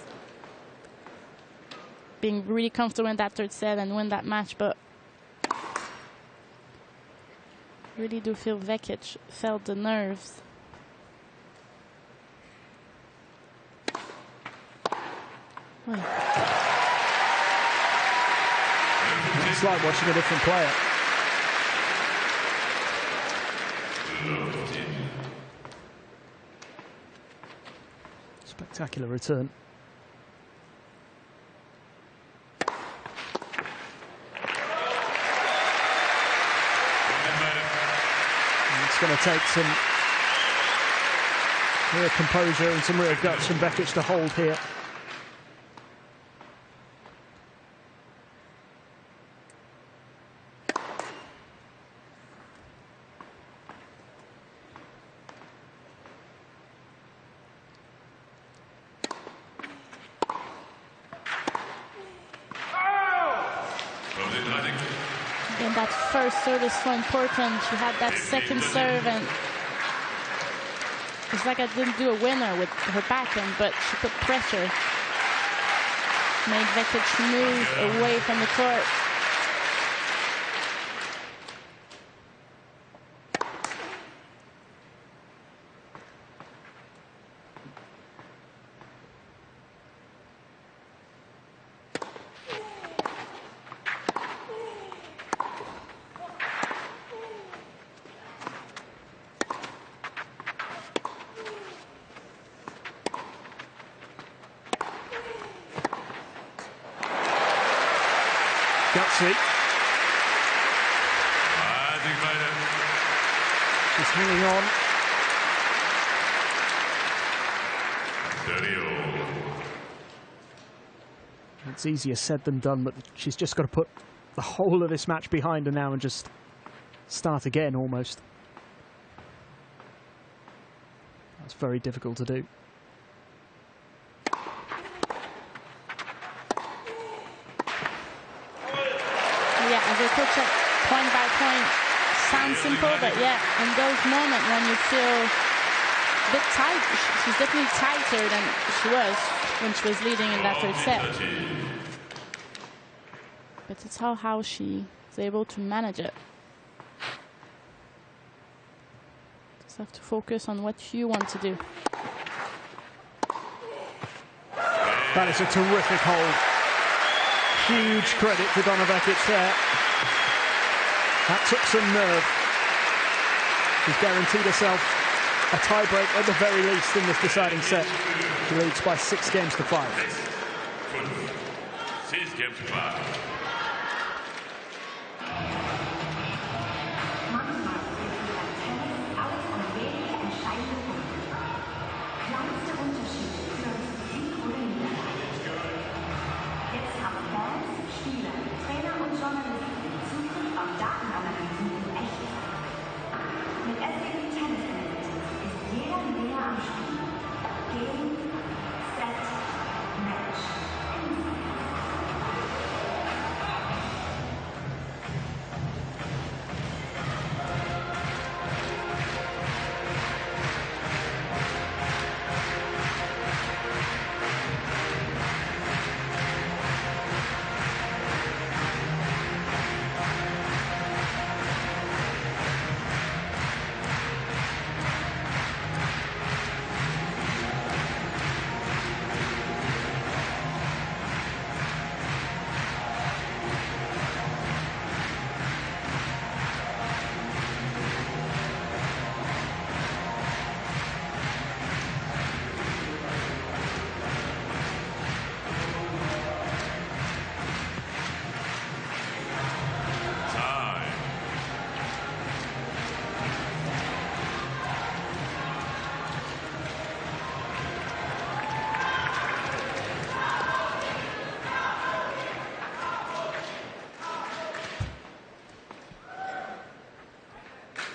being really comfortable in that third set and win that match, but really do feel Vekic felt the nerves. It's like watching a different player. Spectacular return. And it's going to take some real composure and some real guts from Vekic to hold here. And that first serve is so important. She had that second serve, and it's like I didn't do a winner with her backhand, but she put pressure. Made Vekic move away from the court. Gutsy. She's hanging on. It's easier said than done, but she's just got to put the whole of this match behind her now and just start again almost. That's very difficult to do. As a coach, point by point sounds simple, but yeah, in those moments when you feel bit tight. She's definitely tighter than she was when she was leading in that third set. But it's how she is able to manage it. Just have to focus on what you want to do. That is a terrific hold. Huge credit to Donna Vekic there. That took some nerve. She's guaranteed herself a tie-break at the very least in this deciding set. She leads by 6 games to 5. 6 games to 5.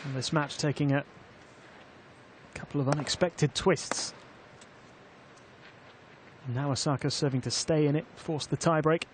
And this match taking a couple of unexpected twists. Now Osaka serving to stay in it, force the tiebreak.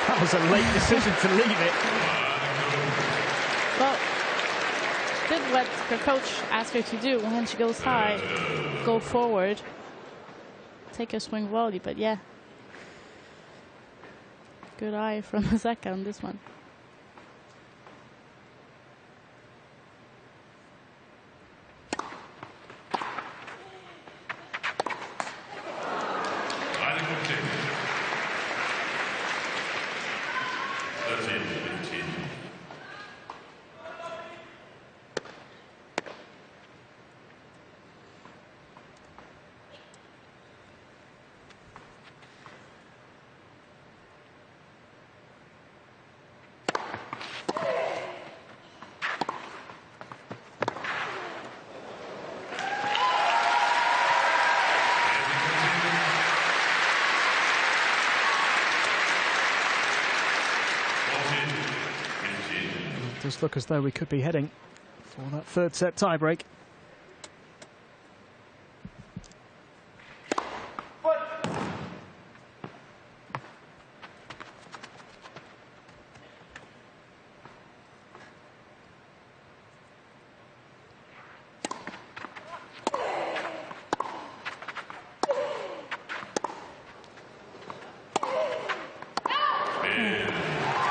That was a late decision to leave it. Well, did what her coach asked her to do. When she goes high, go forward, take a swing volley. But yeah, good eye from Osaka on this one. It does look as though we could be heading for that third set tiebreak.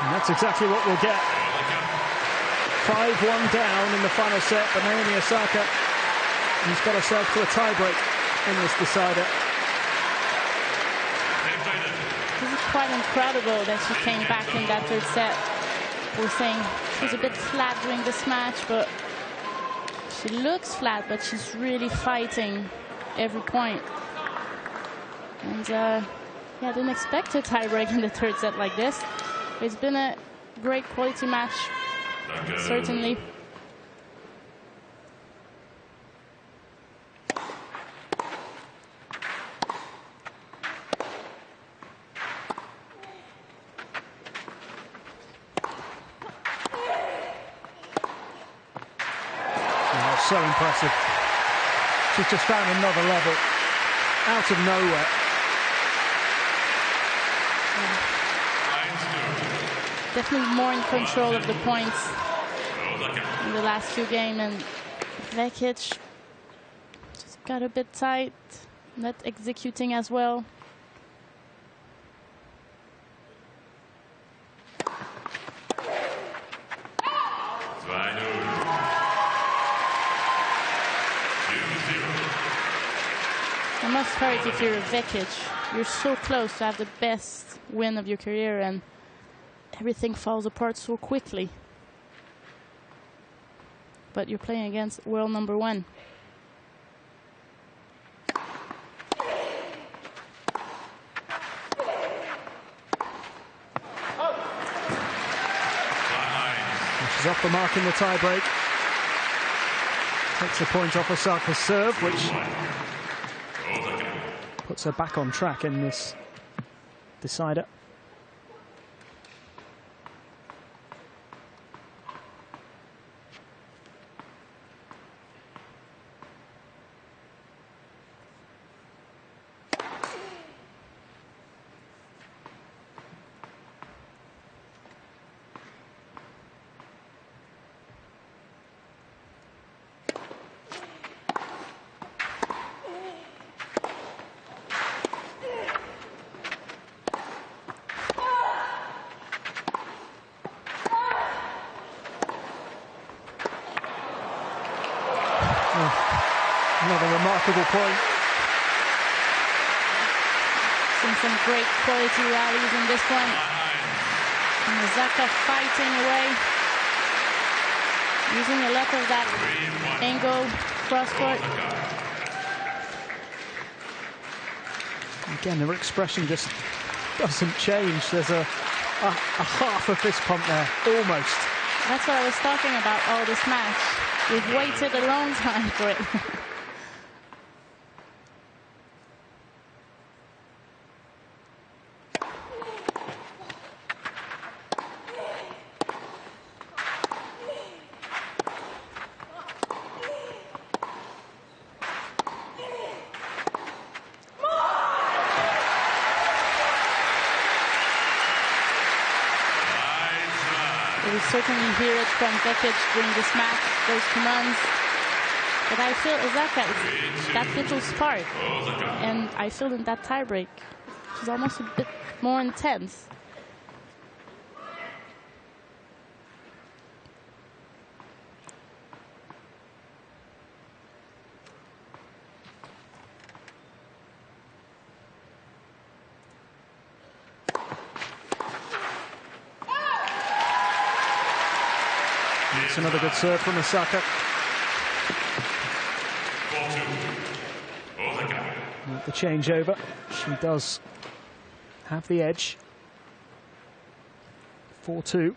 And that's exactly what we'll get. 5-1 down in the final set, but Naomi Osaka has got herself to a tiebreak in this decider. This is quite incredible that she came back in that third set were saying she was a bit flat during this match, but she looks flat, but she's really fighting every point. And yeah, I didn't expect a tiebreak in the third set like this. It's been a great quality match, certainly. So impressive. She's just found another level out of nowhere. Definitely more in control of the points in the last two games, and Vekic just got a bit tight, not executing as well. It must hurt if you're a Vekic. You're so close to have the best win of your career, and everything falls apart so quickly. But you're playing against world number one. She's off the mark in the tiebreak. Takes a point off Osaka's serve, which puts her back on track in this decider. Another remarkable point. Seen some great quality rallies in this one. And Osaka fighting away, using a lot of that angle cross court. Again, her expression just doesn't change. There's a half a fist pump there, almost. That's what I was talking about all this match. We've waited a long time for it. We certainly hear it from Vekic during this match, those commands. But I feel Osaka is that little spark. And I feel in that tiebreak, she's almost a bit more intense. It's another good serve from Osaka. The changeover, she does have the edge. 4-2.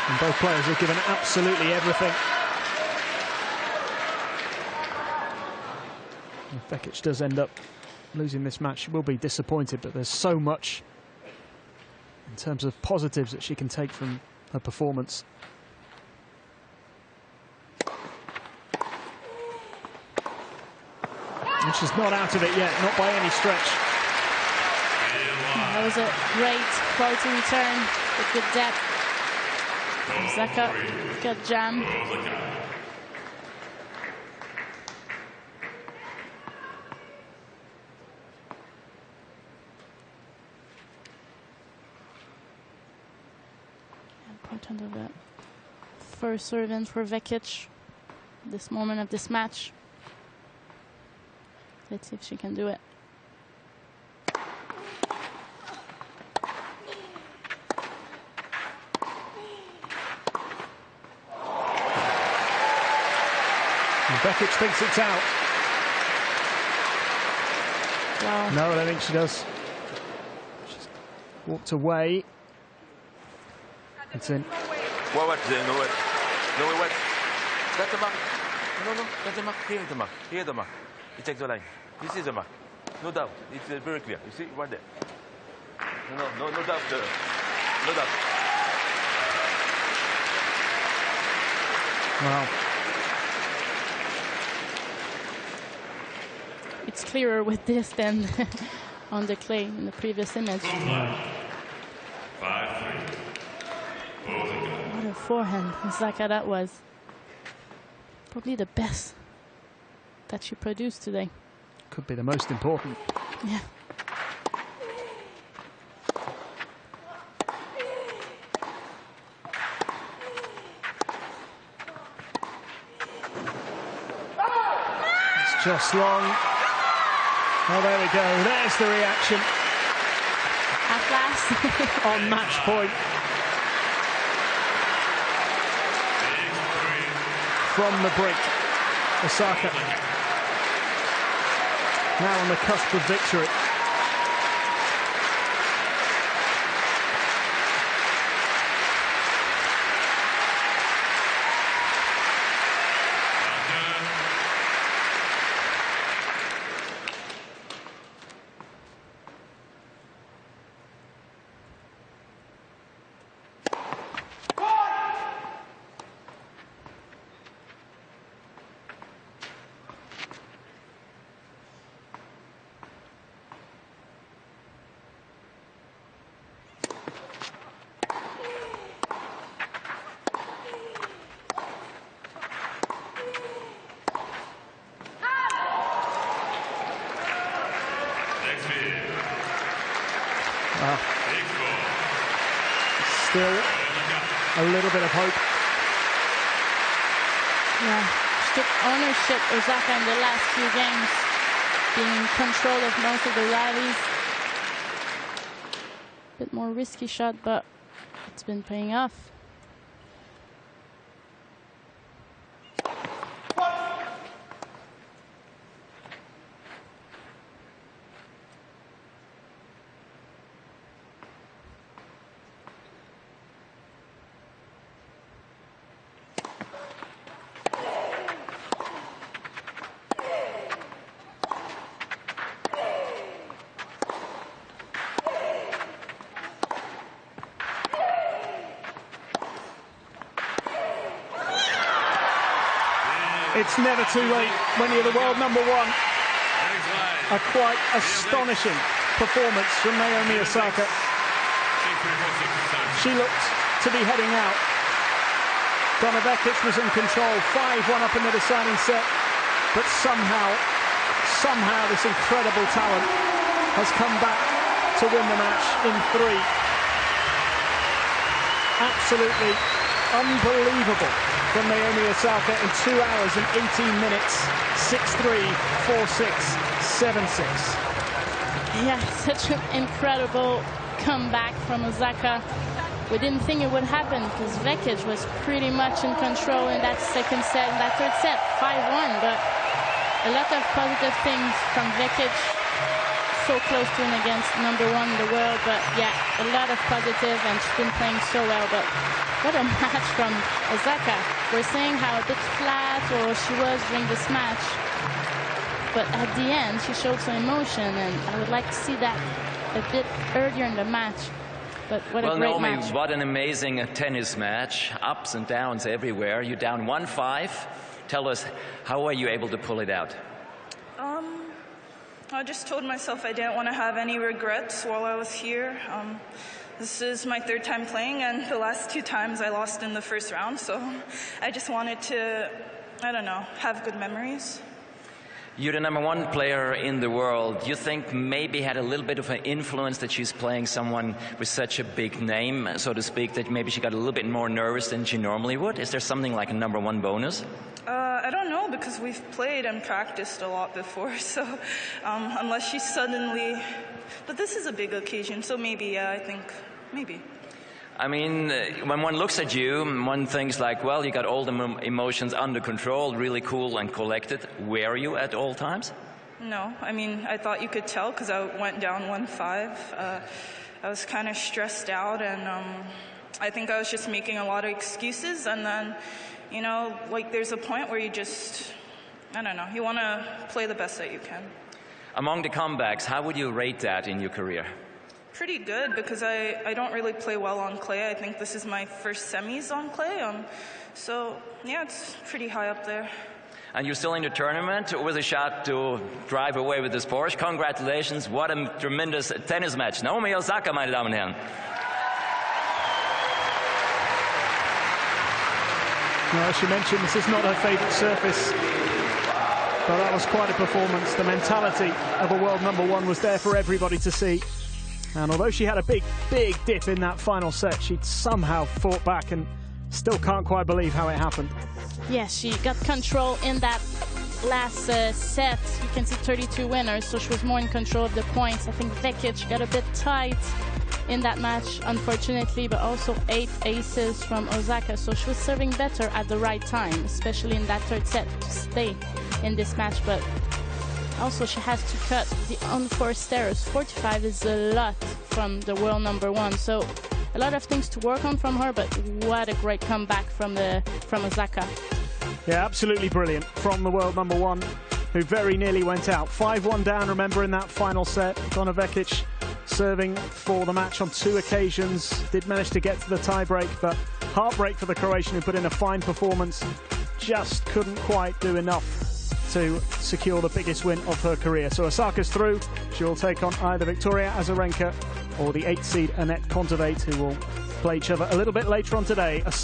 And both players have given absolutely everything. If Vekic does end up losing this match, she will be disappointed, but there's so much in terms of positives that she can take from her performance. And she's not out of it yet, not by any stretch. That was a great quality return with good depth. Osaka, good jam. kind of a first serve in for Vekic this moment of this match. Let's see if she can do it. Vekic thinks it's out. Wow. No, I don't think she does. She's walked away. It's in. What? No, wait. No, wait. That's the mark. No, that's the mark. Here is the mark. Here is the mark. You take the line. This is the mark. No doubt. It's very clear. You see, right there. No doubt. No doubt. Wow. It's clearer with this than on the clay in the previous image. What a forehand, Osaka, that was. Probably the best that she produced today. Could be the most important. Yeah. It's just long. Oh, there we go. There's the reaction. At last. On match point. From the break, Osaka. Now on the cusp of victory. Still a little bit of hope. Yeah, she took ownership, Osaka, in the last few games, being in control of most of the rallies. Bit more risky shot, but it's been paying off. It's never too late when you're the world number one. A quite astonishing performance from Naomi Osaka. She looked to be heading out. Donna Vekic was in control, 5-1 up in the deciding set. But somehow this incredible talent has come back to win the match in 3. Absolutely unbelievable from Naomi Osaka in 2 hours and 18 minutes. 6-3, 4-6, 7-6. Yeah, such an incredible comeback from Osaka. We didn't think it would happen because Vekic was pretty much in control in that second set, in that third set, 5-1. But a lot of positive things from Vekic. So close to win against number 1 in the world, but yeah, a lot of positive, and she's been playing so well. But what a match from Osaka. We're saying how a bit flat or she was during this match, but at the end she showed some emotion, and I would like to see that a bit earlier in the match. But what a great Naomi, match. what an amazing tennis match. Ups and downs everywhere. You're down 1-5. Tell us, how are you able to pull it out? I just told myself I didn't want to have any regrets while I was here. This is my 3rd time playing, and the last 2 times I lost in the first round, so I just wanted to, I don't know, have good memories. You're the #1 player in the world. You think maybe had a little bit of an influence that she's playing someone with such a big name, so to speak, that maybe she got a little bit more nervous than she normally would? Is there something like a #1 bonus? I don't know, because we've played and practiced a lot before, so unless she suddenly... But this is a big occasion, so maybe, yeah, I think, maybe. I mean, when one looks at you, one thinks like, well, you got all the emotions under control, really cool and collected. Were you at all times? No, I mean, I thought you could tell because I went down 1-5. I was kind of stressed out, and I think I was just making a lot of excuses. And then, you know, like there's a point where you just, I don't know, you want to play the best that you can. Among the comebacks, how would you rate that in your career? Pretty good, because I don't really play well on clay. I think this is my first semis on clay. So, yeah, it's pretty high up there. And you're still in the tournament with a shot to drive away with this Porsche. Congratulations. What a tremendous tennis match. Naomi Osaka, meine Damen und Herren. Well, as she mentioned, this is not her favourite surface. But that was quite a performance. The mentality of a world #1 was there for everybody to see. And although she had a big dip in that final set, she'd somehow fought back and still can't quite believe how it happened. Yes, she got control in that last set. You can see 32 winners, so she was more in control of the points. I think Vekic got a bit tight in that match, unfortunately, but also 8 aces from Osaka, so she was serving better at the right time, especially in that third set to stay in this match. But also she has to cut the unforced errors. 45 is a lot from the world #1, so a lot of things to work on from her, but what a great comeback from Osaka. Yeah, absolutely brilliant from the world #1, who very nearly went out. 5-1 down, remember, in that final set. Donna Vekic serving for the match on 2 occasions. Did manage to get to the tiebreak, but heartbreak for the Croatian, who put in a fine performance. Just couldn't quite do enough to secure the biggest win of her career. So Osaka's through. She will take on either Victoria Azarenka or the 8th seed Anett Kontaveit, who will play each other a little bit later on today.